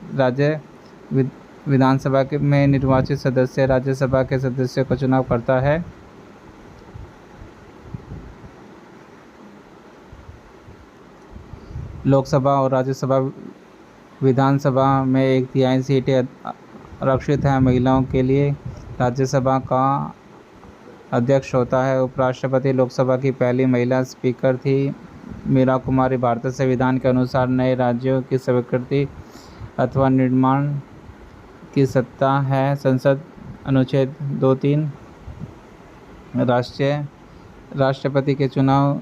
विधानसभा में निर्वाचित सदस्य राज्यसभा के सदस्यों का चुनाव करता है। लोकसभा और राज्यसभा विधानसभा में 1/3 सीटें आरक्षित हैं महिलाओं के लिए। राज्यसभा का अध्यक्ष होता है उपराष्ट्रपति। लोकसभा की पहली महिला स्पीकर थी मीरा कुमारी। भारतीय संविधान के अनुसार नए राज्यों की स्वीकृति अथवा निर्माण की सत्ता है संसद, अनुच्छेद 2-3। राष्ट्रपति के चुनाव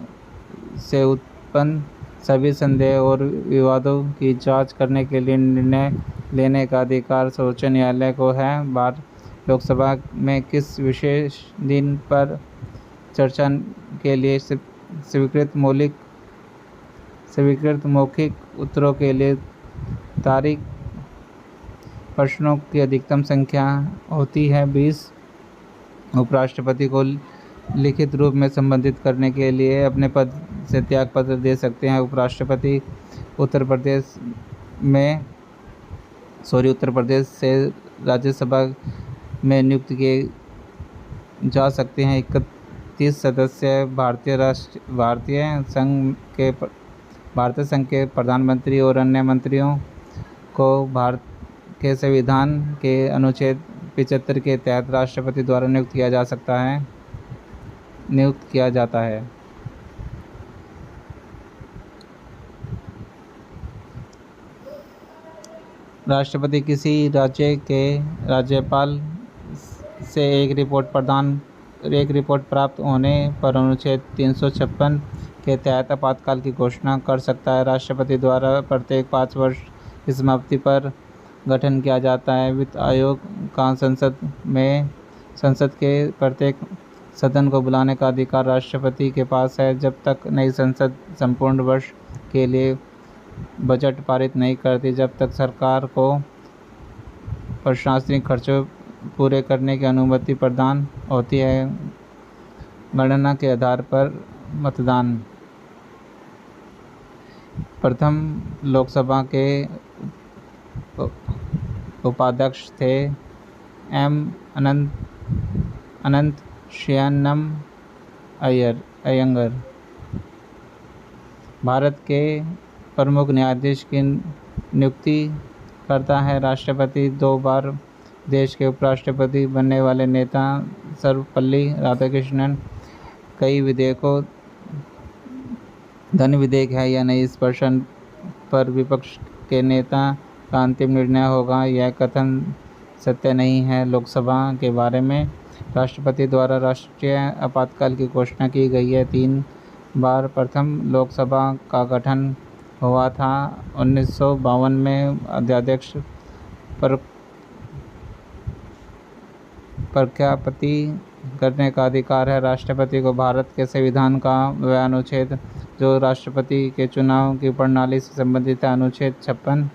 से उत्पन्न सभी संदेह और विवादों की जांच करने के लिए निर्णय लेने का अधिकार सर्वोच्च न्यायालय को है। लोकसभा में किस विशेष दिन पर चर्चा के लिए स्वीकृत मौखिक उत्तरों के लिए तारीख प्रश्नों की अधिकतम संख्या होती है 20। उपराष्ट्रपति को लिखित रूप में संबोधित करने के लिए अपने पद से त्याग पत्र दे सकते हैं। उपराष्ट्रपति उत्तर प्रदेश से राज्यसभा में नियुक्त किए जा सकते हैं। 31 सदस्य भारतीय संघ के प्रधानमंत्री और अन्य मंत्रियों को भारत के संविधान के अनुच्छेद 75 के तहत राष्ट्रपति द्वारा नियुक्त किया जाता है। राष्ट्रपति किसी राज्य के राज्यपाल से एक रिपोर्ट प्राप्त होने पर अनुच्छेद 356 के तहत आपातकाल की घोषणा कर सकता है। राष्ट्रपति द्वारा प्रत्येक 5 वर्ष की समाप्ति पर गठन किया जाता है। वित्त आयोग का संसद के प्रत्येक सदन को बुलाने का अधिकार राष्ट्रपति के पास है। जब तक नई संसद संपूर्ण वर्ष के लिए बजट पारित नहीं करती, जब तक सरकार को प्रशासनिक खर्चों पूरे करने की अनुमति प्रदान होती है। गणना के आधार पर मतदान। प्रथम लोकसभा के उपाध्यक्ष थे एम अनंत शयनम अयंगर। भारत के प्रमुख न्यायाधीश की नियुक्ति करता है राष्ट्रपति। 2 बार देश के उपराष्ट्रपति बनने वाले नेता सर्वपल्ली राधाकृष्णन कई विधेयकों धन विधेयक है या नहीं, इस प्रश्न पर विपक्ष के नेता का अंतिम निर्णय होगा। यह कथन सत्य नहीं है। लोकसभा के बारे में राष्ट्रपति द्वारा राष्ट्रीय आपातकाल की घोषणा की गई है। 3 बार प्रथम लोकसभा का गठन हुआ था। 1952 में अध्यादेश प्रख्यापति करने का अधिकार है राष्ट्रपति को। भारत के संविधान का वह अनुच्छेद जो राष्ट्रपति के चुनाव की प्रणाली से संबंधित है, अनुच्छेद 56।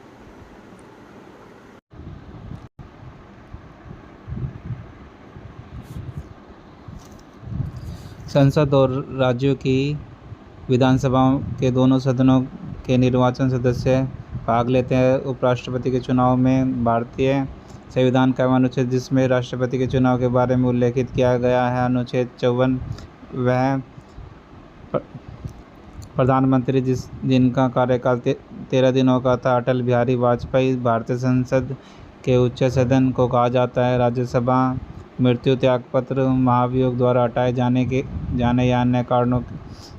संसद और राज्यों की विधानसभाओं के दोनों सदनों के निर्वाचन सदस्य भाग लेते हैं। उपराष्ट्रपति के चुनाव में भारतीय संविधान का अनुच्छेद जिसमें राष्ट्रपति के चुनाव के बारे में उल्लेखित किया गया है, अनुच्छेद 54, वह प्रधानमंत्री जिनका कार्यकाल 13 दिनों का था, अटल बिहारी वाजपेयी, भारतीय संसद के उच्च सदन को कहा जाता है। राज्यसभा मृत्यु, त्यागपत्र, महाभियोग द्वारा हटाए जाने या अन्य कारणों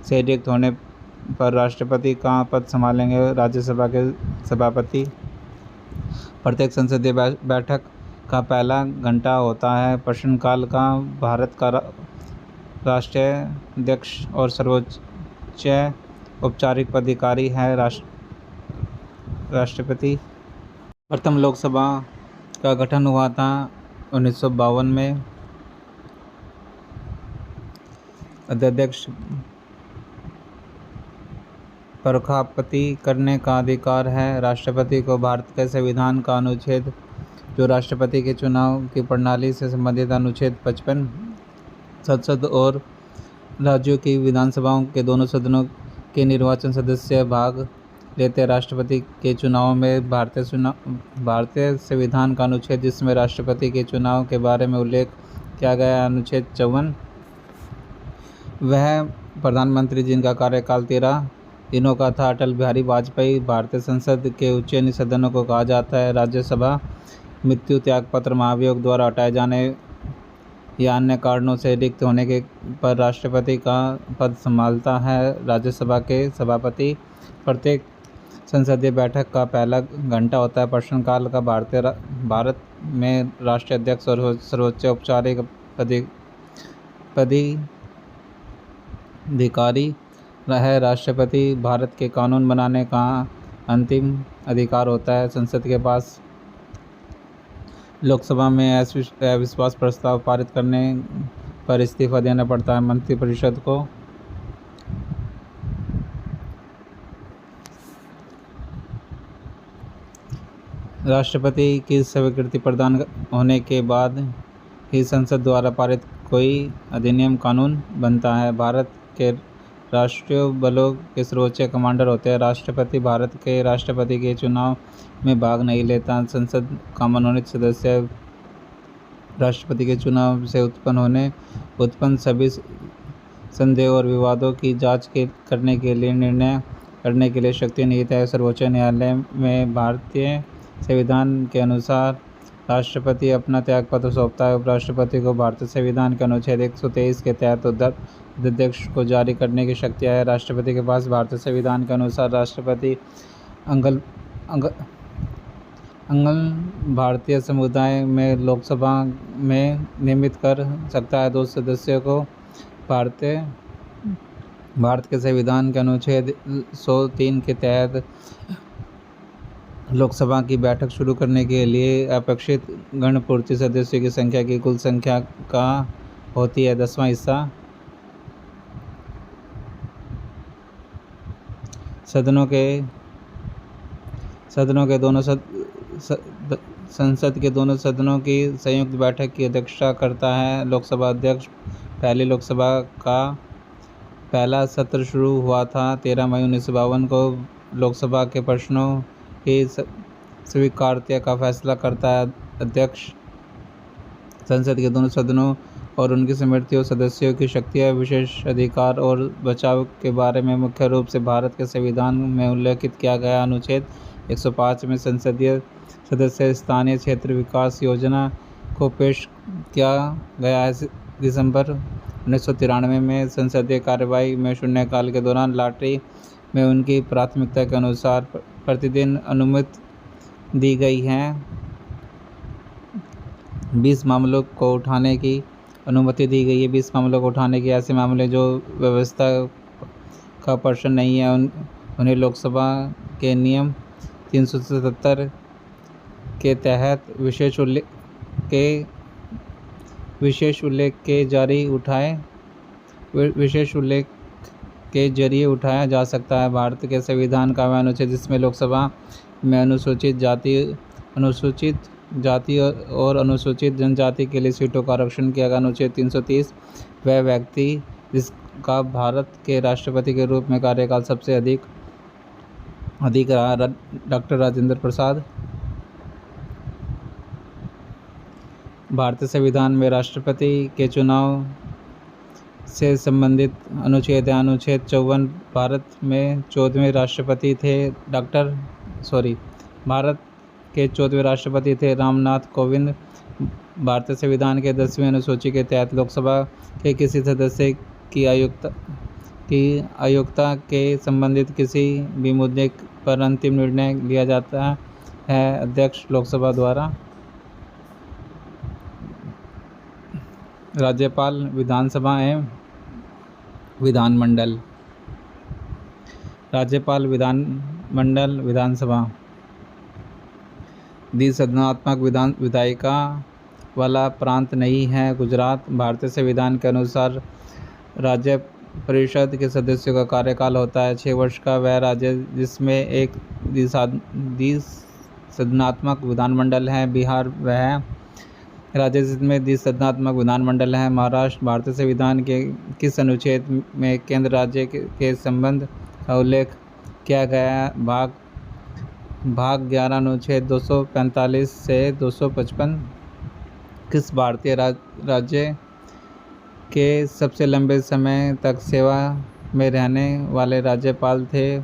से रिक्त होने पर राष्ट्रपति का पद संभालेंगे राज्यसभा के सभापति। प्रत्येक संसदीय बैठक का पहला घंटा होता है प्रश्नकाल का। भारत का राष्ट्रीय अध्यक्ष और सर्वोच्च औपचारिक अधिकारी है राष्ट्रपति। प्रथम लोकसभा का गठन हुआ था 1952 में। अध्यक्ष प्रख्यापति करने का अधिकार है राष्ट्रपति को। भारत के संविधान का अनुच्छेद जो राष्ट्रपति के चुनाव की प्रणाली से संबंधित, अनुच्छेद 55। संसद और राज्यों की विधानसभाओं के दोनों सदनों के निर्वाचन सदस्य भाग लेते हैं राष्ट्रपति के चुनाव में। भारतीय संविधान का अनुच्छेद जिसमें राष्ट्रपति के चुनाव के बारे में उल्लेख किया गया, अनुच्छेद 54, वह प्रधानमंत्री जिनका कार्यकाल 13 दिनों का था, अटल बिहारी वाजपेयी, भारतीय संसद के उच्च सदनों को कहा जाता है। राज्यसभा मृत्यु, त्यागपत्र, महाभियोग द्वारा हटाए जाने या अन्य कारणों से रिक्त होने के पर राष्ट्रपति का पद संभालता है राज्यसभा के सभापति। प्रत्येक संसदीय बैठक का पहला घंटा होता है प्रश्नकाल का। भारत में राष्ट्रीय अध्यक्ष और सर्वोच्च औपचारिक अधिकारी है राष्ट्रपति। भारत के कानून बनाने का अंतिम अधिकार होता है संसद के पास। लोकसभा में अविश्वास प्रस्ताव पारित करने पर इस्तीफा देना पड़ता है मंत्रिपरिषद को। राष्ट्रपति की स्वीकृति प्रदान होने के बाद ही संसद द्वारा पारित कोई अधिनियम कानून बनता है। भारत के राष्ट्रीय बलों के सर्वोच्च कमांडर होते हैं राष्ट्रपति। भारत के राष्ट्रपति के चुनाव में भाग नहीं लेता। संसद का मनोनीत सदस्य राष्ट्रपति के चुनाव से उत्पन्न सभी संदेह और विवादों की जांच करने के लिए निर्णय करने के लिए शक्ति निहित है सर्वोच्च न्यायालय में। भारतीय संविधान के अनुसार राष्ट्रपति अपना त्यागपत्र सौंपता है उपराष्ट्रपति को। भारतीय संविधान के अनुच्छेद 123 के तहत अध्यक्ष को जारी करने की शक्ति है राष्ट्रपति के पास। भारतीय संविधान के अनुसार राष्ट्रपति भारतीय समुदाय में लोकसभा में नियमित कर सकता है 2 सदस्यों को। भारत के संविधान के अनुच्छेद 103 के तहत लोकसभा की बैठक शुरू करने के लिए अपेक्षित गणपूर्ति सदस्यों की संख्या की कुल संख्या का होती है 10वां हिस्सा। संसद के दोनों सदनों की संयुक्त बैठक की अध्यक्षता करता है लोकसभा अध्यक्ष। पहली लोकसभा का पहला सत्र शुरू हुआ था 13 मई 1952 को। लोकसभा के प्रश्नों की स्वीकार्यता का फैसला करता है अध्यक्ष। संसद के दोनों सदनों और उनकी समितियों सदस्यों की शक्तियाँ, विशेष अधिकार और बचाव के बारे में मुख्य रूप से भारत के संविधान में उल्लेखित किया गया अनुच्छेद 105 में संसदीय सदस्य स्थानीय क्षेत्र विकास योजना को पेश किया गया है। दिसंबर 1993 में संसदीय कार्यवाही में शून्यकाल के दौरान लॉटरी में उनकी प्राथमिकता के अनुसार प्रतिदिन अनुमति दी गई है। 20 मामलों को उठाने की अनुमति दी गई है। 20 मामलों को उठाने के ऐसे मामले जो व्यवस्था का प्रश्न नहीं है उन्हें लोकसभा के नियम 377 के तहत विशेष उल्लेख के जरिए उठाया जा सकता है। भारत के संविधान का वह अनुच्छेद जिसमें लोकसभा में अनुसूचित जाति और अनुसूचित जनजाति के लिए सीटों का आरक्षण किया गया। अनुच्छेद 330 वह व्यक्ति जिसका भारत के राष्ट्रपति के रूप में कार्यकाल सबसे अधिक रहा, डॉक्टर राजेंद्र प्रसाद। भारतीय संविधान में राष्ट्रपति के चुनाव से संबंधित अनुच्छेद 54। भारत में 14वें राष्ट्रपति थे भारत के 14वें राष्ट्रपति थे रामनाथ कोविंद। भारतीय संविधान के 10वें अनुसूची के तहत लोकसभा के किसी सदस्य की अयोग्यता के संबंधित किसी भी मुद्दे पर अंतिम निर्णय लिया जाता है अध्यक्ष लोकसभा द्वारा। राज्यपाल, विधानसभा एवं विधानमंडल। राज्यपाल, विधानमंडल, विधानसभा द्विसदनात्मक विधायिका वाला प्रांत नहीं है गुजरात। भारतीय संविधान के अनुसार राज्य परिषद के सदस्यों का कार्यकाल होता है 6 वर्ष का। वह राज्य जिसमें एक द्विसदनात्मक विधानमंडल है बिहार वह राज्य जिसमें द्विसदनात्मक विधानमंडल है महाराष्ट्र। भारतीय संविधान के किस अनुच्छेद में केंद्र राज्य के संबंध का उल्लेख किया गया है? भाग 11 अनुच्छेद 245 से 255। किस भारतीय राज्य के सबसे लंबे समय तक सेवा में रहने वाले राज्यपाल थे?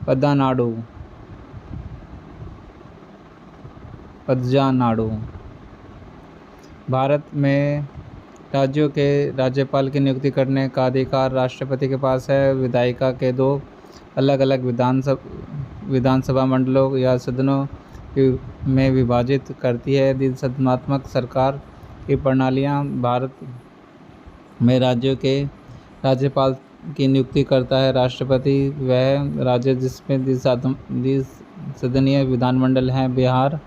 पद्मनाडु। भारत में राज्यों के राज्यपाल की नियुक्ति करने का अधिकार राष्ट्रपति के पास है। विधायिका के 2 अलग अलग विधानसभा मंडलों या सदनों में विभाजित करती है। द्विसदनात्मक सरकार की प्रणालियाँ। भारत में राज्यों के राज्यपाल की नियुक्ति करता है राष्ट्रपति। वह राज्य जिसमें द्विसदनीय विधानमंडल है बिहार।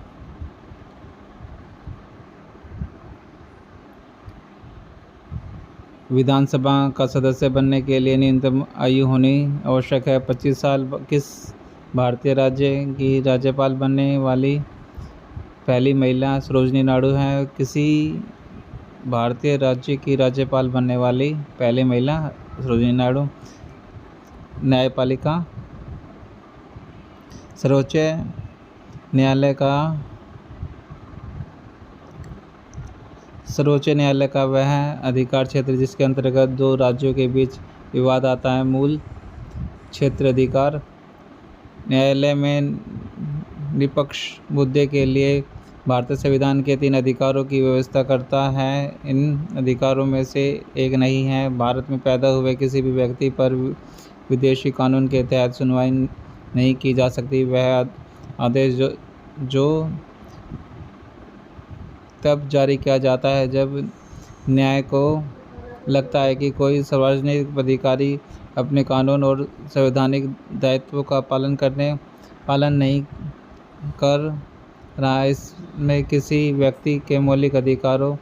विधानसभा का सदस्य बनने के लिए न्यूनतम आयु होनी आवश्यक है 25 साल। किस भारतीय राज्य की राज्यपाल बनने वाली पहली महिला सरोजिनी नायडू है? किसी भारतीय राज्य की राज्यपाल बनने वाली पहली महिला सरोजिनी नायडू। न्यायपालिका। सर्वोच्च न्यायालय का वह अधिकार क्षेत्र जिसके अंतर्गत 2 राज्यों के बीच विवाद आता है मूल क्षेत्र अधिकार। न्यायालय में निष्पक्ष मुद्दे के लिए भारतीय संविधान के 3 अधिकारों की व्यवस्था करता है। इन अधिकारों में से एक नहीं है। भारत में पैदा हुए किसी भी व्यक्ति पर विदेशी कानून के तहत सुनवाई नहीं की जा सकती। वह आदेश जो तब जारी किया जाता है जब न्याय को लगता है कि कोई सार्वजनिक अधिकारी अपने कानून और संवैधानिक दायित्वों का पालन नहीं कर रहा है। इसमें किसी व्यक्ति के मौलिक अधिकार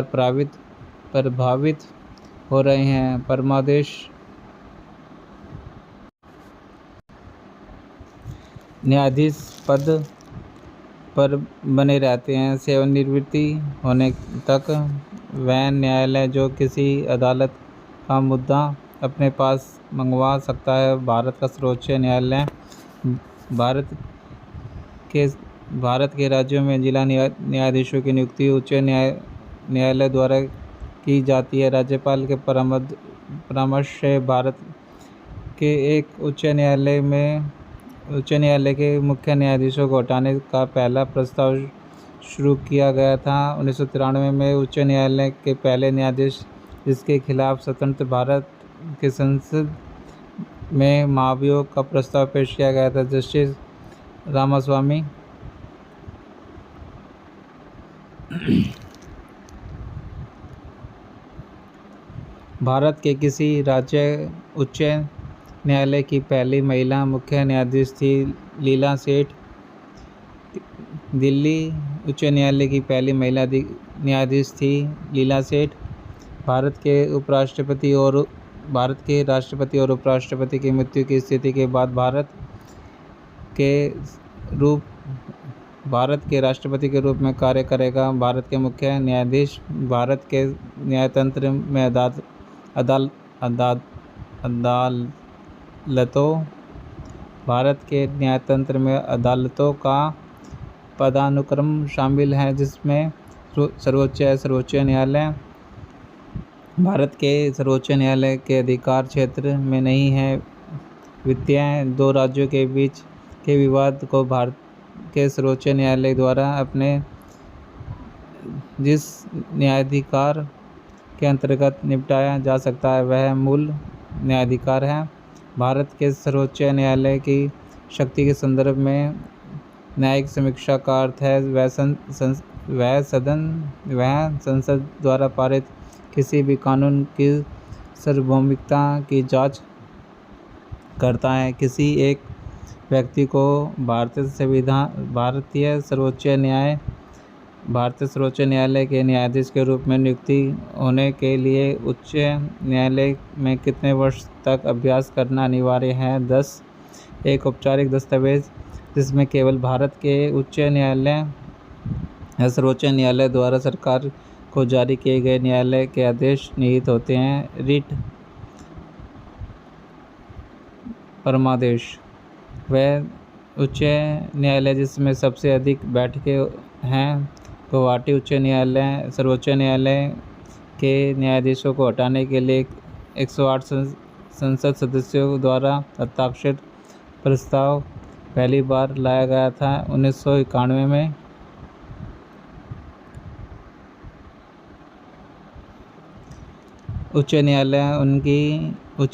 प्रभावित हो रहे हैं। परमादेश। न्यायाधीश पद पर बने रहते हैं सेवानिवृत्ति होने तक। वह न्यायालय जो किसी अदालत का मुद्दा अपने पास मंगवा सकता है। भारत का सर्वोच्च न्यायालय। भारत के राज्यों में जिला न्यायाधीशों की नियुक्ति उच्च न्यायालय द्वारा की जाती है। राज्यपाल के परामर्श से भारत के एक उच्च न्यायालय के मुख्य न्यायाधीशों को हटाने का पहला प्रस्ताव शुरू किया गया था। 1993 में उच्च न्यायालय के पहले न्यायाधीश जिसके खिलाफ स्वतंत्र भारत की संसद में महाभियोग का प्रस्ताव पेश किया गया था, जस्टिस रामास्वामी। भारत के किसी राज्य उच्च न्यायालय की पहली महिला मुख्य न्यायाधीश थी लीला सेठ। दिल्ली उच्च न्यायालय की पहली महिला न्यायाधीश थी लीला सेठ। भारत के राष्ट्रपति और उपराष्ट्रपति की मृत्यु की स्थिति के बाद भारत के राष्ट्रपति के रूप में कार्य करेगा। भारत के मुख्य न्यायाधीश भारत के न्यायतंत्र में अदालतों का पदानुक्रम शामिल है, जिसमें सर्वोच्च न्यायालय। भारत के सर्वोच्च न्यायालय के अधिकार क्षेत्र में नहीं है वित्तीय। दो राज्यों के बीच के विवाद को भारत के सर्वोच्च न्यायालय द्वारा अपने जिस न्यायाधिकार के अंतर्गत निपटाया जा सकता है वह मूल न्यायाधिकार है। भारत के सर्वोच्च न्यायालय की शक्ति के संदर्भ में न्यायिक समीक्षा का अर्थ है वह संसद द्वारा पारित किसी भी कानून की सार्वभौमिकता की जांच करता है। किसी एक व्यक्ति को भारतीय सर्वोच्च न्यायालय के न्यायाधीश के रूप में नियुक्ति होने के लिए उच्च न्यायालय में कितने वर्ष तक अभ्यास करना अनिवार्य है? 10। एक औपचारिक दस्तावेज जिसमें केवल भारत के उच्च न्यायालय या सर्वोच्च न्यायालय द्वारा सरकार को जारी किए गए न्यायालय के आदेश निहित होते हैं। रिट परमादेश वह उच्च न्यायालय जिसमें सबसे अधिक बैठकें हैं। गुवाहाटी उच्च न्यायालय सर्वोच्च न्यायालय के न्यायाधीशों को हटाने के लिए 108 संसद सदस्यों द्वारा हस्ताक्षरित प्रस्ताव पहली बार लाया गया था 1991 में। उच्च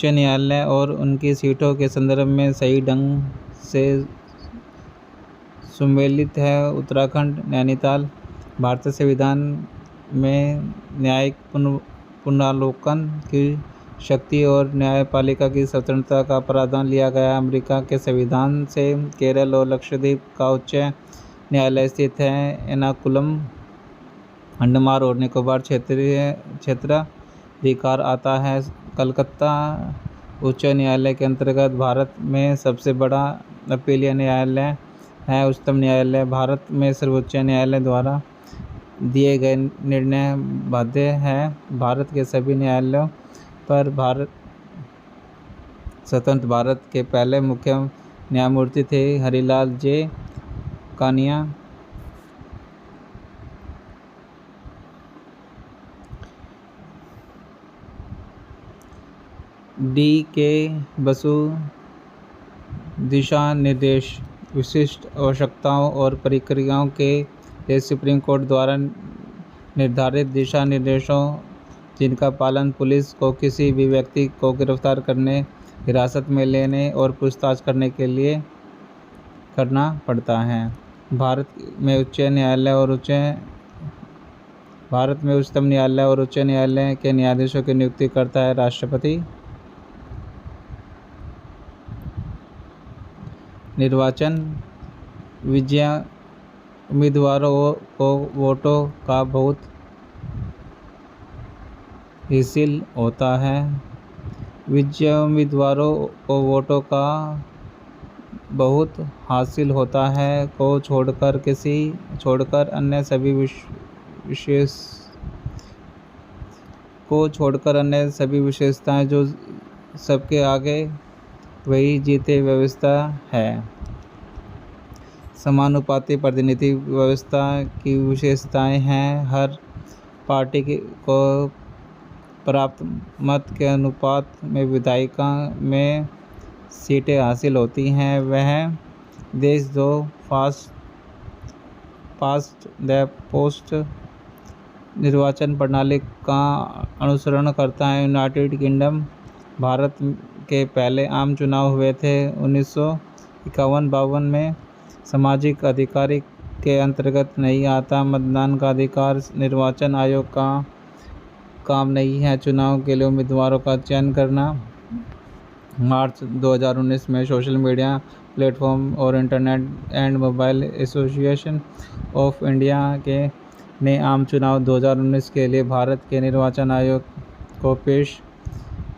न्यायालय और उनकी सीटों के संदर्भ में सही ढंग से सुमेलित है। उत्तराखंड नैनीताल भारतीय संविधान में न्यायिक पुनरावलोकन की शक्ति और न्यायपालिका की स्वतंत्रता का प्रावधान लिया गया। अमेरिका के संविधान से केरल और लक्षद्वीप का उच्च न्यायालय स्थित है। एर्नाकुलम अंडमान और निकोबार क्षेत्राधिकार आता है। कलकत्ता उच्च न्यायालय के अंतर्गत भारत में सबसे बड़ा अपीलीय न्यायालय है। उच्चतम न्यायालय भारत में सर्वोच्च न्यायालय द्वारा दिए गए निर्णय बाध्य है। भारत के सभी न्यायालयों पर स्वतंत्र भारत के पहले मुख्य न्यायमूर्ति थे हरिलाल जे कानिया। D.K. बसु दिशा निर्देश विशिष्ट आवश्यकताओं और प्रक्रियाओं के लिए सुप्रीम कोर्ट द्वारा निर्धारित दिशा निर्देशों जिनका पालन पुलिस को किसी भी व्यक्ति को गिरफ्तार करने, हिरासत में लेने और पूछताछ करने के लिए करना पड़ता है। भारत में उच्चतम न्यायालय और उच्च न्यायालय के न्यायाधीशों की नियुक्ति करता है राष्ट्रपति। निर्वाचन विजयी उम्मीदवारों को वोटों का बहुत हासिल होता है। विजयी उम्मीदवारों को वोटों का बहुत हासिल होता है को छोड़कर अन्य सभी विशेषताएं जो सबके आगे वही जीते व्यवस्था है। समानुपाती प्रतिनिधि व्यवस्था की विशेषताएं हैं। हर पार्टी को प्राप्त मत के अनुपात में विधायिका में सीटें हासिल होती हैं। वह देश दो फास्ट द पोस्ट निर्वाचन प्रणाली का अनुसरण करता है। यूनाइटेड किंगडम भारत के पहले आम चुनाव हुए थे 1951-52 में। सामाजिक अधिकार के अंतर्गत नहीं आता। मतदान का अधिकार निर्वाचन आयोग का काम नहीं है। चुनाव के लिए उम्मीदवारों का चयन करना। मार्च 2019 में सोशल मीडिया प्लेटफॉर्म और internet and mobile association of India ने आम चुनाव 2019 के लिए भारत के निर्वाचन आयोग को पेश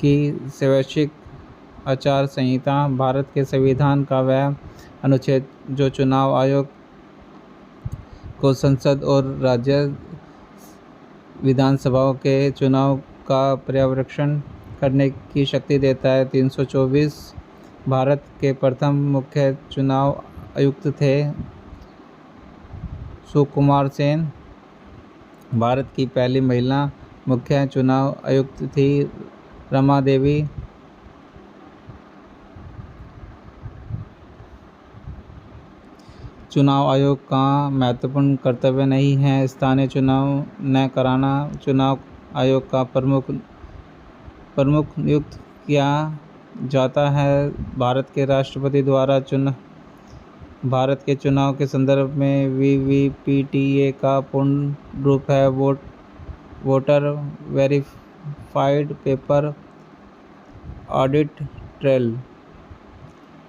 की स्वैच्छिक आचार संहिता। भारत के संविधान का वह अनुच्छेद जो चुनाव आयोग को संसद और राज्य विधानसभाओं के चुनाव का पर्यवेक्षण करने की शक्ति देता है। 324 भारत के प्रथम मुख्य चुनाव आयुक्त थे सुकुमार सेन। भारत की पहली महिला मुख्य चुनाव आयुक्त थी रमा देवी। चुनाव आयोग का महत्वपूर्ण कर्तव्य नहीं है स्थानीय चुनाव न कराना। चुनाव आयोग का प्रमुख नियुक्त किया जाता है भारत के राष्ट्रपति द्वारा। भारत के चुनाव के संदर्भ में VVPTA का पूर्ण रूप है voter verified paper audit trail.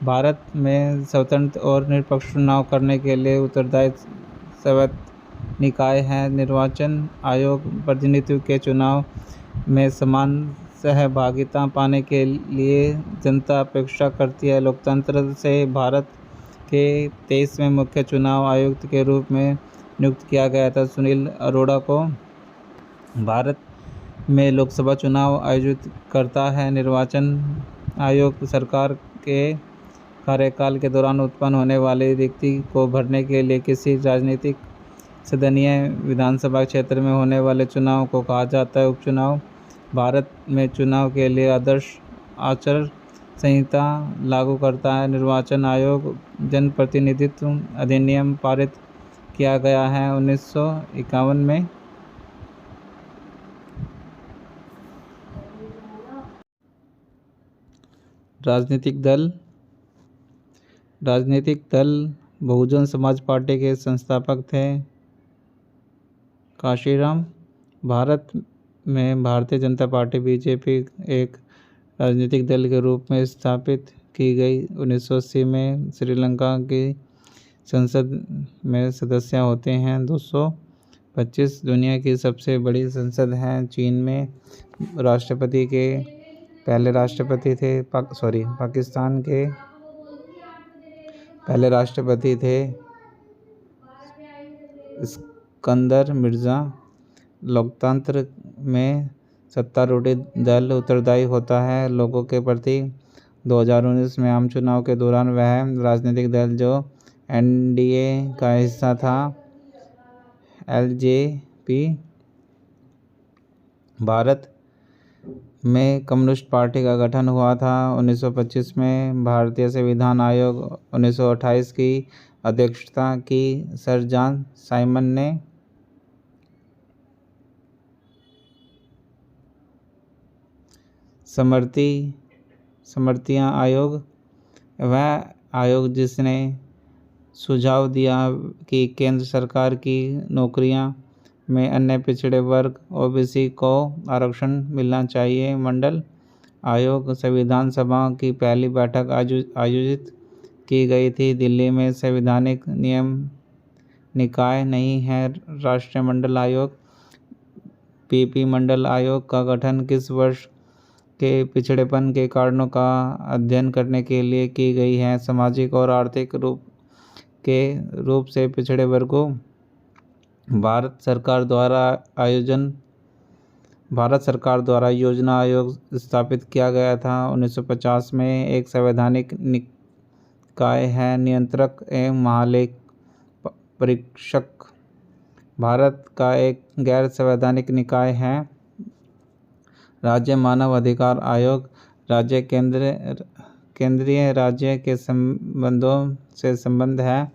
Bharat में स्वतंत्र और निष्पक्ष चुनाव करने के लिए उत्तरदायी स्वायत्त निकाय है। निर्वाचन आयोग प्रतिनिधित्व के चुनाव में समान सहभागिता पाने के लिए जनता अपेक्षा करती है। लोकतंत्र से भारत के 23वें मुख्य चुनाव आयुक्त के रूप में नियुक्त किया गया था सुनील अरोड़ा को। भारत में लोकसभा चुनाव आयोजित करता है निर्वाचन आयोग। सरकार के कार्यकाल के दौरान उत्पन्न होने वाली रिक्ति को भरने के लिए किसी राजनीतिक सदनीय विधानसभा क्षेत्र में होने वाले चुनाव को कहा जाता है उपचुनाव। भारत में चुनाव के लिए आदर्श आचार संहिता लागू करता है निर्वाचन आयोग। जनप्रतिनिधित्व अधिनियम पारित किया गया है 1951 में। राजनीतिक दल बहुजन समाज पार्टी के संस्थापक थे काशीराम। भारत में भारतीय जनता पार्टी BJP एक राजनीतिक दल के रूप में स्थापित की गई। 1980 में श्रीलंका की संसद में सदस्य होते हैं 225। दुनिया की सबसे बड़ी संसद है। चीन में राष्ट्रपति के पहले राष्ट्रपति थे पाकिस्तान के पहले राष्ट्रपति थे सिकंदर मिर्ज़ा। लोकतंत्र में सत्तारूढ़ दल उत्तरदायी होता है लोगों के प्रति। 2019 में आम चुनाव के दौरान वह राजनीतिक दल जो NDA का हिस्सा था LJP। भारत में कम्युनिस्ट पार्टी का गठन हुआ था 1925 में। भारतीय संविधान आयोग 1928 की अध्यक्षता की सर जॉन साइमन ने। समर्थियां आयोग वह आयोग जिसने सुझाव दिया कि केंद्र सरकार की नौकरियां में अन्य पिछड़े वर्ग OBC को आरक्षण मिलना चाहिए। मंडल आयोग संविधान सभा की पहली बैठक आयोजित की गई थी दिल्ली में। संवैधानिक नियम निकाय नहीं है राष्ट्रीय मंडल आयोग। PP मंडल आयोग का गठन किस वर्ष के पिछड़ेपन के कारणों का अध्ययन करने के लिए की गई है। सामाजिक और आर्थिक रूप से पिछड़े वर्गों। भारत सरकार द्वारा योजना आयोग स्थापित किया गया था 1950 में। एक संवैधानिक निकाय है नियंत्रक एवं महालेख परीक्षक। भारत का एक गैर संवैधानिक निकाय है राज्य मानव अधिकार आयोग। राज्य केंद्रीय राज्य के संबंधों से संबंध है।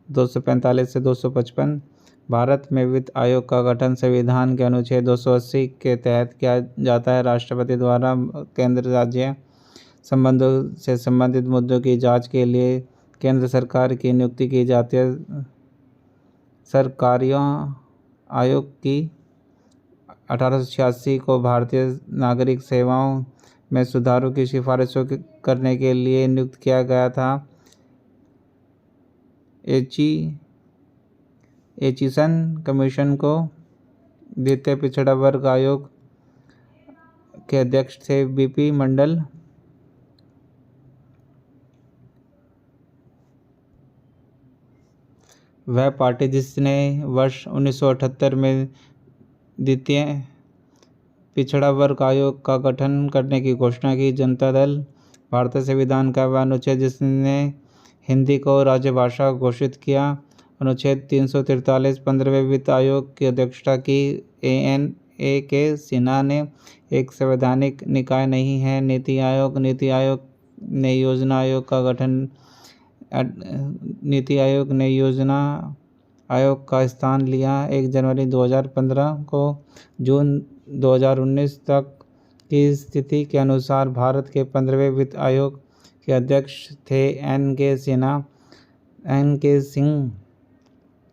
245 से 255। भारत में वित्त आयोग का गठन संविधान के अनुच्छेद 280 के तहत किया जाता है। राष्ट्रपति द्वारा केंद्र राज्य संबंधों से संबंधित मुद्दों की जांच के लिए केंद्र सरकार की नियुक्ति की जाती है। सरकारियों आयोग की 1886 को भारतीय नागरिक सेवाओं में सुधारों की सिफारिशों करने के लिए नियुक्त किया गया था। एचिसन कमीशन को द्वितीय पिछड़ा वर्ग आयोग के अध्यक्ष थे बीपी मंडल। वह पार्टी जिसने वर्ष 1978 में द्वितीय पिछड़ा वर्ग आयोग का गठन करने की घोषणा की। जनता दल भारतीय संविधान का वह अनुच्छेद जिसने हिंदी को राज्यभाषा घोषित किया। अनुच्छेद 343 15वें वित्त आयोग की अध्यक्षता की। ANA के सिन्हा ने एक संवैधानिक निकाय नहीं है। नीति आयोग ने योजना आयोग का गठन नीति आयोग ने योजना आयोग का स्थान लिया। 1 जनवरी 2015 को जून 2019 तक की स्थिति के अनुसार भारत के 15वें वित्त आयोग के अध्यक्ष थे NK सिंह।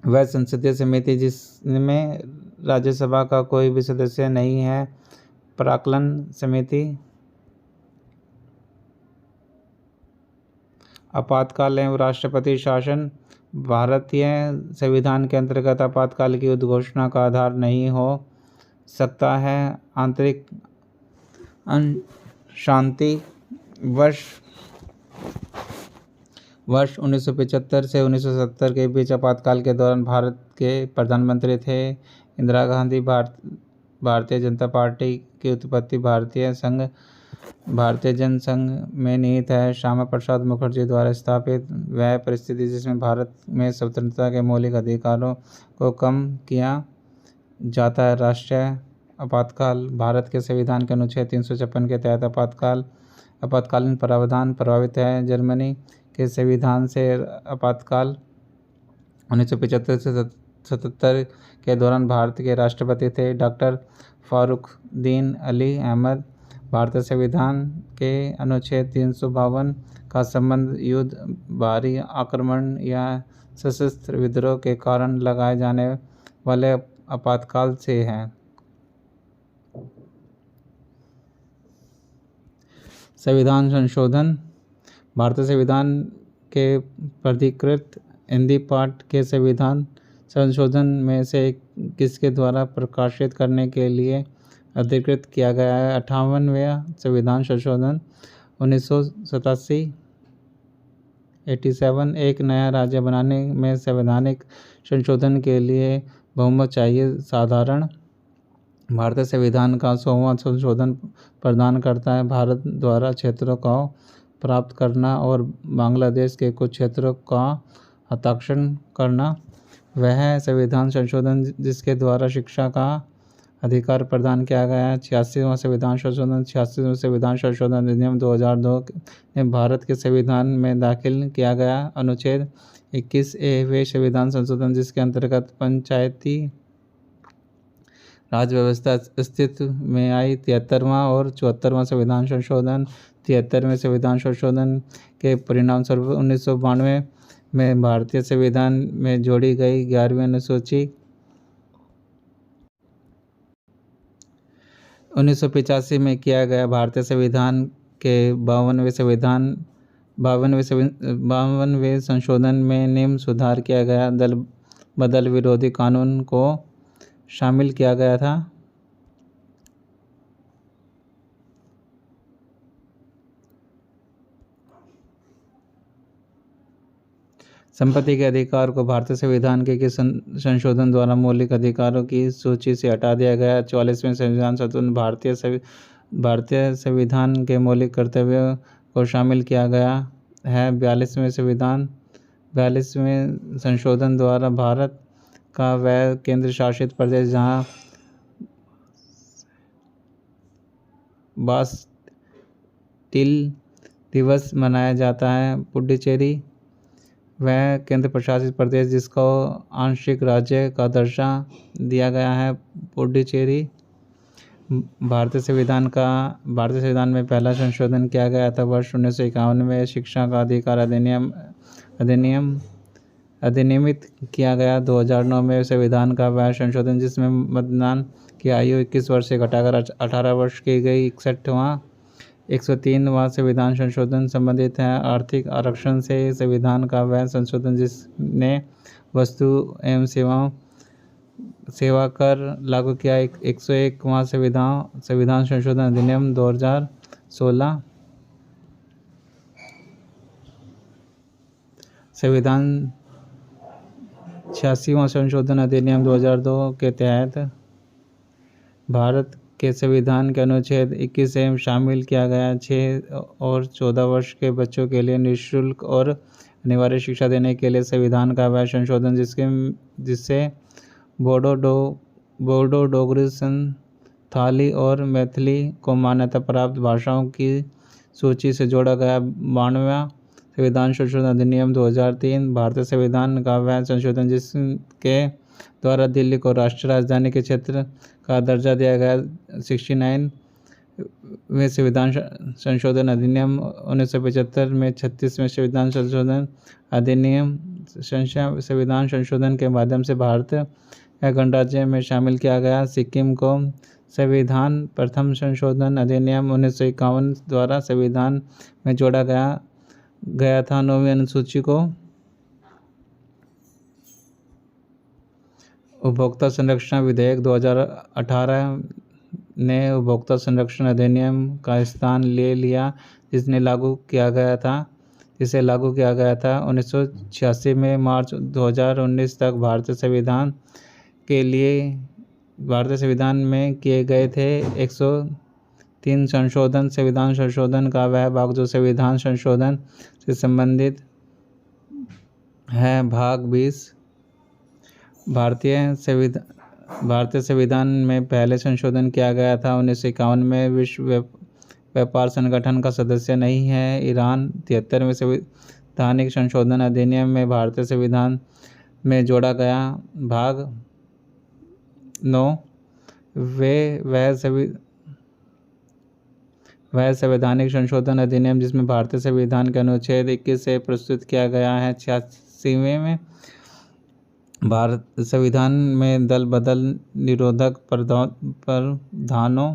वह संसदीय समिति जिसमें राज्यसभा का कोई भी सदस्य नहीं है। प्राक्कलन समिति। आपातकाल एवं राष्ट्रपति शासन। भारतीय संविधान के अंतर्गत आपातकाल की उद्घोषणा का आधार नहीं हो सकता है। आंतरिक अशांति। वर्ष 1975 से 1970 के बीच आपातकाल के दौरान भारत के प्रधानमंत्री थे इंदिरा गांधी। भारतीय जनता पार्टी की उत्पत्ति भारतीय जनसंघ में निहित है। श्यामा प्रसाद मुखर्जी द्वारा स्थापित वह परिस्थिति जिसमें भारत में स्वतंत्रता के मौलिक अधिकारों को कम किया जाता है। राष्ट्रीय आपातकाल। भारत के संविधान के अनुच्छेद 356 के तहत आपातकालीन प्रावधान प्रभावित है। जर्मनी के संविधान से आपातकाल 1975 से 77 के दौरान भारत के राष्ट्रपति थे डॉक्टर फारुखद्दीन अली अहमद। भारतीय संविधान के अनुच्छेद 352 का संबंध युद्ध, बाहरी आक्रमण या सशस्त्र विद्रोह के कारण लगाए जाने वाले आपातकाल से है। संविधान संशोधन। भारतीय संविधान के प्राधिकृत हिंदी पाठ के संविधान संशोधन में से किसके द्वारा प्रकाशित करने के लिए अधिकृत किया गया है। 58वां संविधान संशोधन 1987। 87 एक नया राज्य बनाने में संवैधानिक संशोधन के लिए बहुमत चाहिए। साधारण। भारतीय संविधान का 100वां संशोधन प्रदान करता है भारत द्वारा क्षेत्रों को प्राप्त करना और बांग्लादेश के कुछ क्षेत्रों का हस्ताक्षर करना। वह संविधान संशोधन जिसके द्वारा शिक्षा का अधिकार प्रदान किया गया है। 86वां संविधान संशोधन। 86वां संविधान संशोधन अधिनियम 2002 ने भारत के संविधान में दाखिल किया गया अनुच्छेद 21A वे संविधान संशोधन जिसके अंतर्गत पंचायती राज व्यवस्था अस्तित्व में आई। 73वां और 74वां संविधान संशोधन। 73वें संविधान संशोधन के परिणाम स्वरूप 1992 में भारतीय संविधान में जोड़ी गई 11वीं अनुसूची 1985 में किया गया भारतीय संविधान के 52वें संशोधन में निम्न सुधार किया गया। दल बदल विरोधी कानून को शामिल किया गया था। संपत्ति के अधिकार को भारतीय संविधान के संशोधन द्वारा मौलिक अधिकारों की सूची से हटा दिया गया। 44वें संविधान संशोधन भारतीय संविधान के मौलिक कर्तव्यों को शामिल किया गया है। 42वें संशोधन द्वारा भारत का वह केंद्र शासित प्रदेश जहाँ बास्टिल दिवस मनाया जाता है पुडुचेरी। वह केंद्र प्रशासित प्रदेश जिसको आंशिक राज्य का दर्जा दिया गया है पुडुचेरी। भारतीय संविधान में पहला संशोधन किया गया था वर्ष 1951 में। शिक्षा का अधिकार अधिनियमित किया गया। 2009 में संविधान का वह संशोधन जिसमें मतदान की आयु 21 वर्ष से घटाकर 18 वर्ष की गई। 103वां संविधान संशोधन संबंधित है आर्थिक आरक्षण से। संविधान का वह संशोधन जिसने वस्तु एवं सेवा कर लागू किया। 101वां संविधान संशोधन अधिनियम 2016। संविधान 86वां संशोधन अधिनियम 2002 के तहत भारत के संविधान के अनुच्छेद 21 में शामिल किया गया 6 और 14 वर्ष के बच्चों के लिए निःशुल्क और अनिवार्य शिक्षा देने के लिए संविधान का वह संशोधन जिससे बोडो डोगरी संथाली और मैथिली को मान्यता प्राप्त भाषाओं की सूची से जोड़ा गया। 92वां संविधान संशोधन अधिनियम 2003। भारतीय संविधान का वह संशोधन जिसके द्वारा दिल्ली को राष्ट्रीय राजधानी के क्षेत्र का दर्जा दिया गया। 69वें संविधान संशोधन अधिनियम 1975 में। 36वें संविधान संशोधन अधिनियम संविधान संशोधन के माध्यम से भारत या गणराज्य में शामिल किया गया। सिक्किम को संविधान प्रथम संशोधन अधिनियम 1951 द्वारा संविधान में जोड़ा गया था। 9वीं अनुसूची को उपभोक्ता संरक्षण विधेयक 2018 ने उपभोक्ता संरक्षण अधिनियम का स्थान ले लिया जिसे लागू किया गया था 1986 में। मार्च 2019 तक भारतीय संविधान में किए गए थे 103 संशोधन। संविधान संशोधन का वह भाग जो संविधान संशोधन से संबंधित है। भाग 20 भारतीय संविधान में पहले संशोधन किया गया था 1951 में। विश्व व्यापार संगठन का सदस्य नहीं है ईरान। 73वें संवैधानिक संशोधन अधिनियम में भारतीय संविधान में जोड़ा गया। भाग 9 वह संवैधानिक संशोधन अधिनियम जिसमें भारतीय संविधान के अनुच्छेद 21 से प्रस्तुत किया गया है। 86वें में भारत संविधान में दल बदल निरोधक प्रावधानों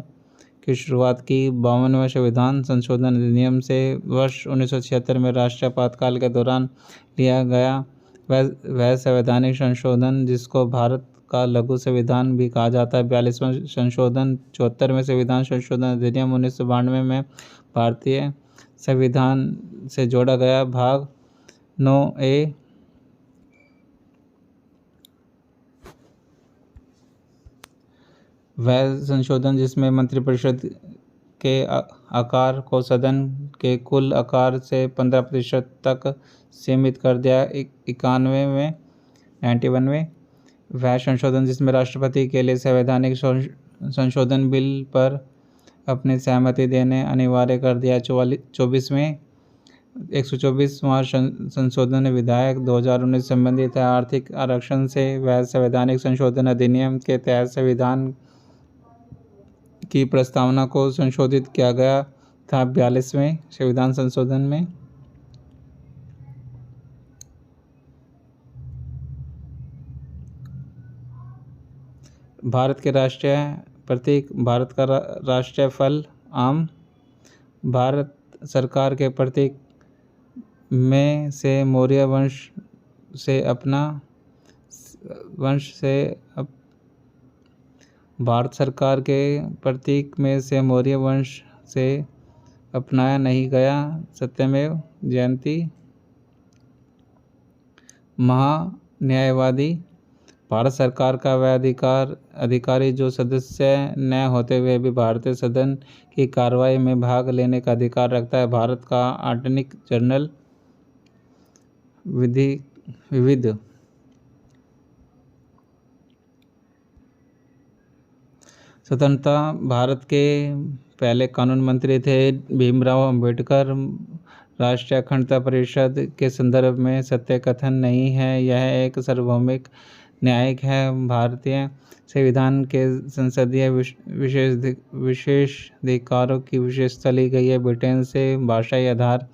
की शुरुआत की। 52वें संविधान संशोधन अधिनियम से वर्ष 1976 में राष्ट्रीय आपातकाल के दौरान लिया गया वह संवैधानिक संशोधन जिसको भारत का लघु संविधान भी कहा जाता है। 42वां संशोधन 74वें संविधान संशोधन अधिनियम 1992 में भारतीय संविधान से जोड़ा गया। भाग 9A वह संशोधन जिसमें मंत्रिपरिषद के आकार को सदन के कुल आकार से 15% तक सीमित कर दिया। 91वें वह संशोधन जिसमें राष्ट्रपति के लिए संवैधानिक संशोधन बिल पर अपनी सहमति देने अनिवार्य कर दिया। 124वां संशोधन विधेयक 2019 संबंधित है आर्थिक आरक्षण से। वह संवैधानिक संशोधन अधिनियम के तहत संविधान की प्रस्तावना को संशोधित किया गया था। 42वें संविधान संशोधन में भारत के राष्ट्रीय प्रतीक भारत का राष्ट्रीय फल आम। भारत सरकार के प्रतीक में से मौर्य वंश से भारत सरकार के प्रतीक में से मौर्य वंश से अपनाया नहीं गया। सत्यमेव जयते महान्यायवादी भारत सरकार का वह अधिकारी जो सदस्य न होते हुए भी भारतीय सदन की कार्रवाई में भाग लेने का अधिकार रखता है। भारत का अटॉर्नी जनरल विविध स्वतंत्रता भारत के पहले कानून मंत्री थे भीमराव अंबेडकर। राष्ट्रीय अखंडता परिषद के संदर्भ में सत्य कथन नहीं है। यह एक सार्वभौमिक न्यायिक है। भारतीय संविधान के संसदीय विशेषाधिकारों की विशेषता ली गई है। ब्रिटेन से भाषाई आधार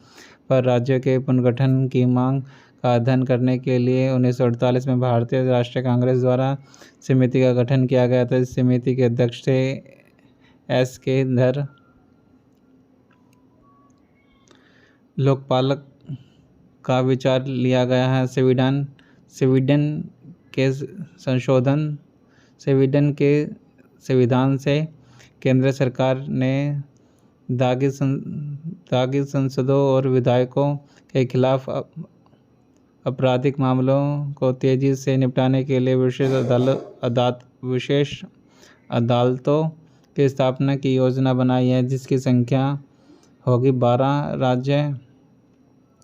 पर राज्यों के पुनर्गठन की मांग का अध्ययन करने के लिए 1948 में भारतीय राष्ट्रीय कांग्रेस द्वारा समिति का गठन किया गया था। इस समिति के अध्यक्ष थे S.K. धर। लोकपाल का विचार लिया गया है। स्वीडन के संविधान से केंद्र सरकार ने दागी संसदों और विधायकों के खिलाफ आपराधिक मामलों को तेजी से निपटाने के लिए विशेष अदालतों की स्थापना की योजना बनाई है, जिसकी संख्या होगी 12 राज्य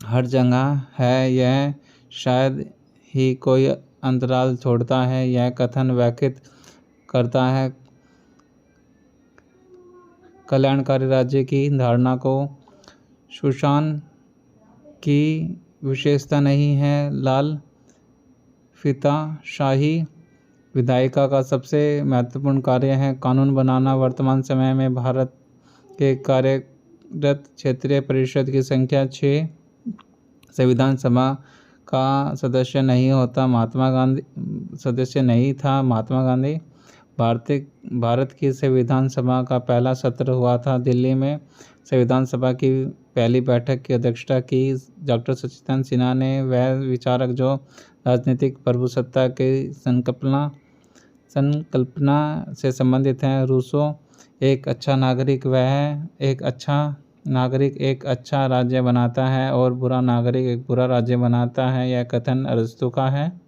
हर जगह है। यह शायद ही कोई अंतराल छोड़ता है। यह कथन व्याख्यात करता है कल्याणकारी राज्य की धारणा को। सुशासन की विशेषता नहीं है। लाल फीताशाही विधायिका का सबसे महत्वपूर्ण कार्य है कानून बनाना। वर्तमान समय में भारत के कार्यरत क्षेत्रीय परिषद की संख्या 6 संविधान सभा का सदस्य नहीं था। महात्मा गांधी भारत की संविधान सभा का पहला सत्र हुआ था। दिल्ली में संविधान सभा की पहली बैठक की अध्यक्षता की डॉक्टर सच्चिदानंद सिन्हा ने। वह विचारक जो राजनीतिक प्रभुसत्ता की संकल्पना से संबंधित हैं। रूसो एक अच्छा नागरिक एक अच्छा राज्य बनाता है और बुरा नागरिक एक बुरा राज्य बनाता है। यह कथन अरस्तु का है।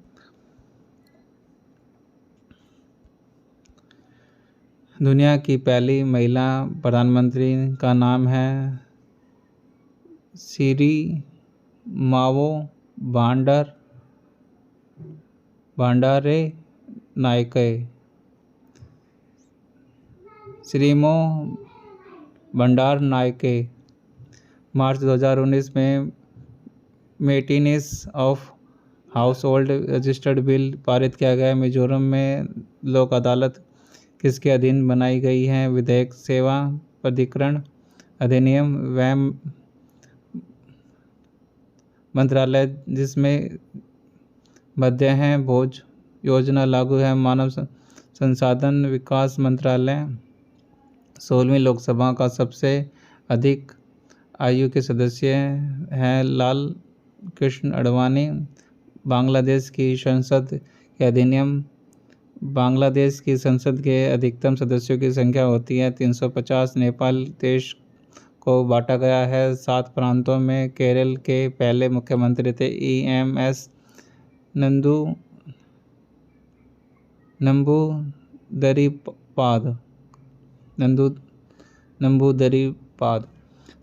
दुनिया की पहली महिला प्रधानमंत्री का नाम है सिरिमावो भंडारे नायके। सिरिमो भंडार नायके। मार्च 2019 में maintenance of house hold registered bill पारित किया गया। मिजोरम में लोक अदालत किसके अधीन बनाई गई है? विधिक सेवा प्राधिकरण अधिनियम। वह मंत्रालय जिसमें मध्याह्न भोज योजना लागू है। मानव संसाधन विकास मंत्रालय। 16वीं लोकसभा का सबसे अधिक आयु के सदस्य हैं लाल कृष्ण आडवाणी। बांग्लादेश की संसद के अधिनियम। बांग्लादेश की संसद के अधिकतम सदस्यों की संख्या होती है 350। नेपाल देश को बांटा गया है 7 प्रांतों में। केरल के पहले मुख्यमंत्री थे EMS नंबूदरीपाद।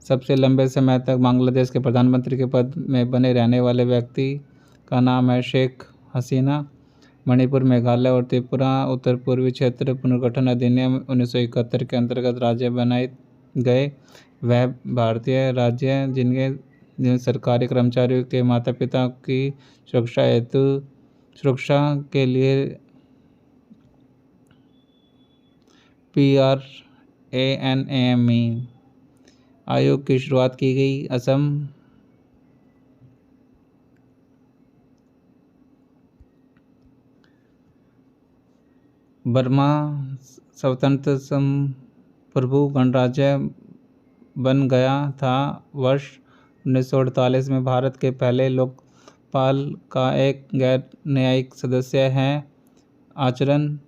सबसे लंबे समय तक बांग्लादेश के प्रधानमंत्री के पद में बने रहने वाले व्यक्ति का नाम है शेख हसीना। मणिपुर, मेघालय और त्रिपुरा उत्तर पूर्वी क्षेत्र पुनर्गठन अधिनियम 1971 के अंतर्गत राज्य बनाए गए। वह भारतीय राज्य जिनके सरकारी कर्मचारियों के माता पिता की सुरक्षा के लिए PRANAME आयोग की शुरुआत की गई। असम बर्मा स्वतंत्र संप्रभु गणराज्य बन गया था। वर्ष 1948 में भारत के पहले लोकपाल का एक गैर न्यायिक सदस्य है आचरण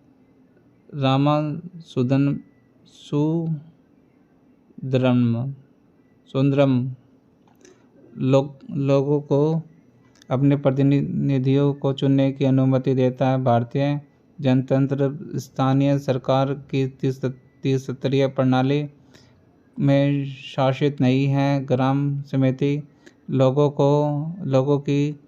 सुंदरम। लोगों को अपने प्रतिनिधियों को चुनने की अनुमति देता है। भारतीय जनतंत्र स्थानीय सरकार की त्रिस्तरीय प्रणाली में शासित नहीं है। ग्राम समिति लोगों की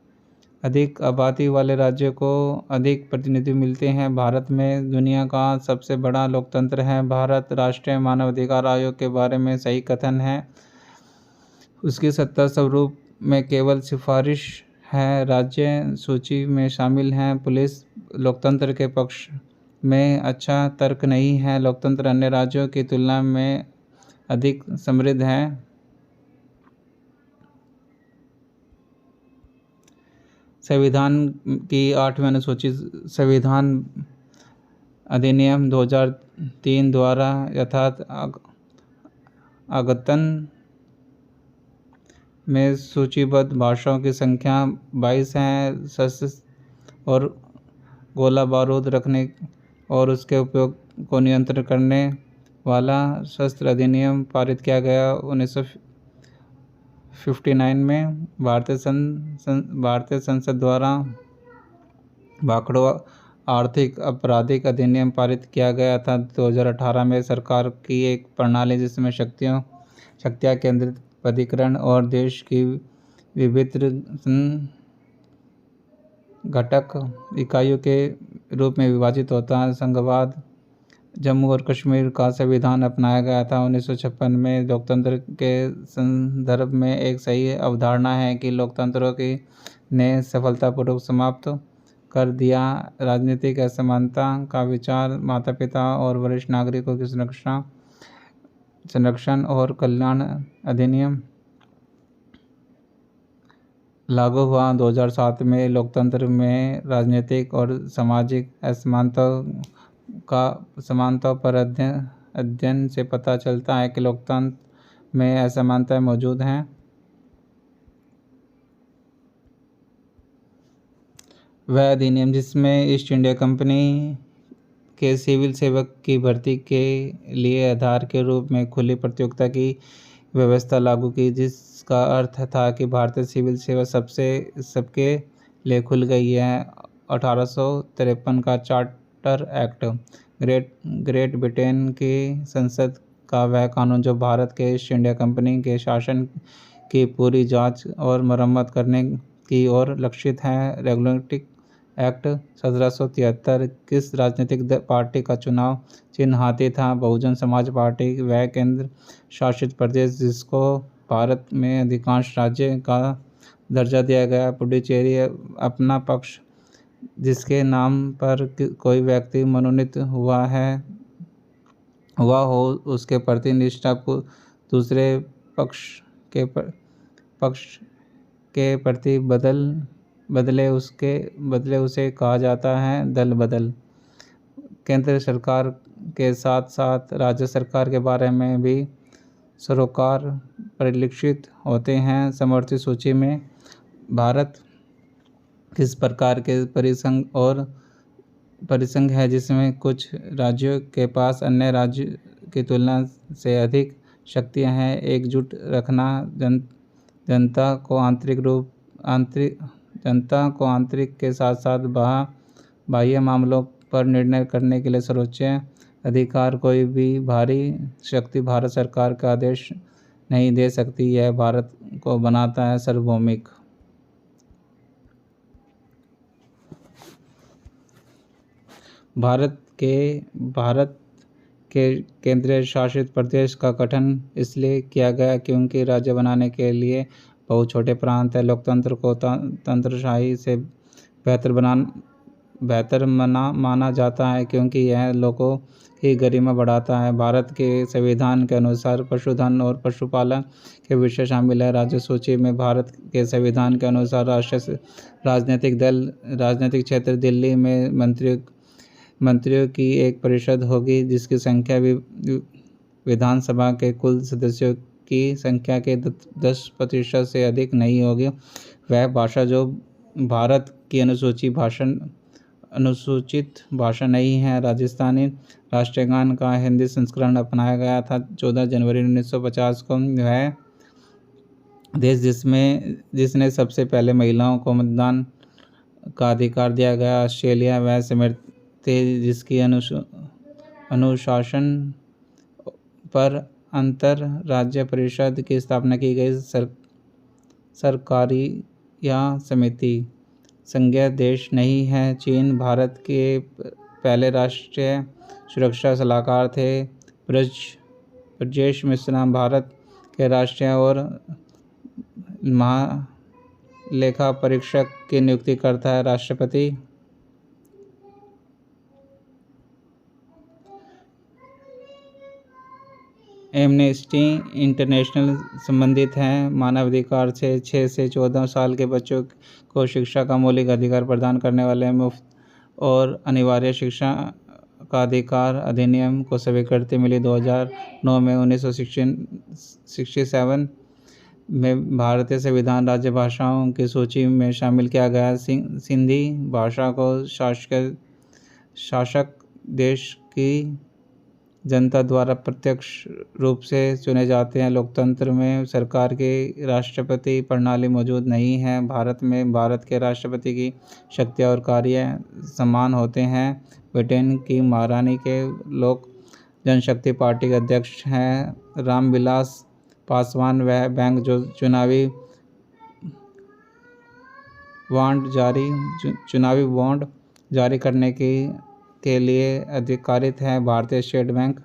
अधिक आबादी वाले राज्यों को अधिक प्रतिनिधि मिलते हैं। भारत में दुनिया का सबसे बड़ा लोकतंत्र है। भारत राष्ट्रीय मानवाधिकार आयोग के बारे में सही कथन है। उसकी सत्ता स्वरूप में केवल सिफारिश है। राज्य सूची में शामिल हैं। पुलिस लोकतंत्र के पक्ष में अच्छा तर्क नहीं है। लोकतंत्र अन्य राज्यों की तुलना में अधिक समृद्ध है। संविधान की 8वीं अनुसूची संविधान अधिनियम 2003 द्वारा यथार्थ आगतन में सूचीबद्ध भाषाओं की संख्या 22 है। शस्त्र और गोला बारूद रखने और उसके उपयोग को नियंत्रित करने वाला शस्त्र अधिनियम पारित किया गया 1959 में। भारतीय संसद द्वारा भाखड़ों आर्थिक आपराधिक अधिनियम पारित किया गया था 2018 में। सरकार की एक प्रणाली जिसमें शक्तियाँ केंद्रित प्राधिकरण और देश की विभिन्न घटक इकाइयों के रूप में विभाजित होता है। संघवाद जम्मू और कश्मीर का संविधान अपनाया गया था 1956 में। लोकतंत्र के संदर्भ में एक सही अवधारणा है कि लोकतंत्रों की ने सफलतापूर्वक समाप्त कर दिया। राजनीतिक असमानता का विचार माता पिता और वरिष्ठ नागरिकों की संरक्षण और कल्याण अधिनियम लागू हुआ 2007 में। लोकतंत्र में राजनीतिक और सामाजिक असमानताओं पर अध्ययन से पता चलता है कि लोकतंत्र में असमानताएं मौजूद हैं। वह अधिनियम जिसमें ईस्ट इंडिया कंपनी के सिविल सेवक की भर्ती के लिए आधार के रूप में खुली प्रतियोगिता की व्यवस्था लागू की, जिसका अर्थ था कि भारतीय सिविल सेवा सबके लिए खुल गई है। 1853 का चार्टर एक्ट ग्रेट ब्रिटेन की संसद का वह कानून जो भारत के ईस्ट इंडिया कंपनी के शासन की पूरी जांच और मरम्मत करने की ओर लक्षित है। रेगुलेटिंग एक्ट 1773 किस राजनीतिक पार्टी का चुनाव चिन्ह हाथी था? बहुजन समाज पार्टी। वह केंद्र शासित प्रदेश जिसको भारत में अधिकांश राज्य का दर्जा दिया गया। पुडुचेरी अपना पक्ष जिसके नाम पर कोई व्यक्ति मनोनीत हुआ हो उसके प्रति निष्ठा दूसरे पक्ष के प्रति बदले उसे कहा जाता है दल बदल। केंद्र सरकार के साथ साथ राज्य सरकार के बारे में भी सरोकार परिलक्षित होते हैं। समवर्ती सूची में भारत किस प्रकार के परिसंघ है जिसमें कुछ राज्यों के पास अन्य राज्यों की तुलना से अधिक शक्तियां हैं? एकजुट रखना जनता को आंतरिक के साथ साथ बाह्य मामलों पर निर्णय करने के लिए सर्वोच्च अधिकार। कोई भी बाहरी शक्ति भारत सरकार का आदेश नहीं दे सकती। यह भारत को बनाता है सार्वभौमिक। भारत के केंद्रीय शासित प्रदेश का गठन इसलिए किया गया क्योंकि राज्य बनाने के लिए बहुत छोटे प्रांत है। लोकतंत्र को तंत्रशाही से बेहतर माना जाता है क्योंकि यह लोगों की गरिमा बढ़ाता है। भारत के संविधान के अनुसार पशुधन और पशुपालन के विषय शामिल है। राज्य सूची में भारत के संविधान के अनुसार राष्ट्रीय राजनीतिक दल राजनीतिक क्षेत्र दिल्ली में मंत्रियों की एक परिषद होगी जिसकी संख्या विधानसभा के कुल सदस्यों की संख्या के 10% से अधिक नहीं होगी। वह भाषा जो भारत की अनुसूचित भाषा नहीं है। राजस्थानी राष्ट्रीय गान का हिंदी संस्करण अपनाया गया था 14 जनवरी 1950 को। वह देश जिसने सबसे पहले महिलाओं को मतदान का अधिकार दिया गया ऑस्ट्रेलिया। वह समिति जिसकी अनुशासन पर अंतर राज्य परिषद की स्थापना की गई सरकारी या समिति संघीय देश नहीं है। चीन भारत के पहले राष्ट्रीय सुरक्षा सलाहकार थे। ब्रजेश मिश्रा भारत के राष्ट्रीय और महालेखा परीक्षक की नियुक्ति करता है राष्ट्रपति। एमनेस्टी इंटरनेशनल संबंधित है मानवाधिकार से 6 से 14 साल के बच्चों को शिक्षा का मौलिक अधिकार प्रदान करने वाले मुफ्त और अनिवार्य शिक्षा का अधिकार अधिनियम को स्वीकृति मिली 2009 में। 1967 में भारतीय संविधान राज्य भाषाओं की सूची में शामिल किया गया। सिंधी भाषा को शासक देश की जनता द्वारा प्रत्यक्ष रूप से चुने जाते हैं। लोकतंत्र में सरकार की राष्ट्रपति प्रणाली मौजूद नहीं है। भारत में भारत के राष्ट्रपति की शक्तियाँ और कार्य समान होते हैं। ब्रिटेन की महारानी के लोक जनशक्ति पार्टी के अध्यक्ष हैं रामविलास पासवान। वह बैंक जो चुनावी बॉन्ड जारी करने के लिए अधिकारित है। भारतीय स्टेट बैंक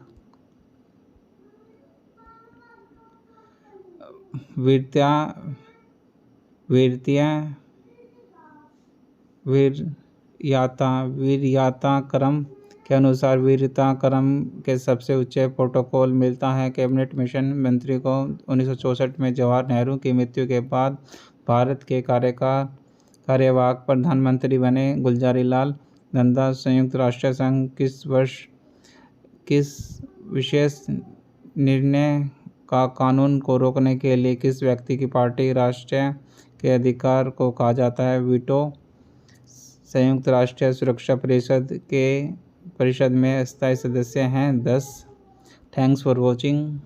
वीरता क्रम के अनुसार वीरता क्रम के सबसे उच्च प्रोटोकॉल मिलता है। कैबिनेट मिशन मंत्री को 1964 में जवाहर नेहरू की मृत्यु के बाद भारत के कार्यवाहक प्रधानमंत्री बने। गुलजारी लाल नंदा संयुक्त राष्ट्र संघ किस विशेष निर्णय का कानून को रोकने के लिए किस व्यक्ति की पार्टी राष्ट्र के अधिकार को कहा जाता है? वीटो। संयुक्त राष्ट्र सुरक्षा परिषद में स्थायी सदस्य हैं 10। Thanks for watching.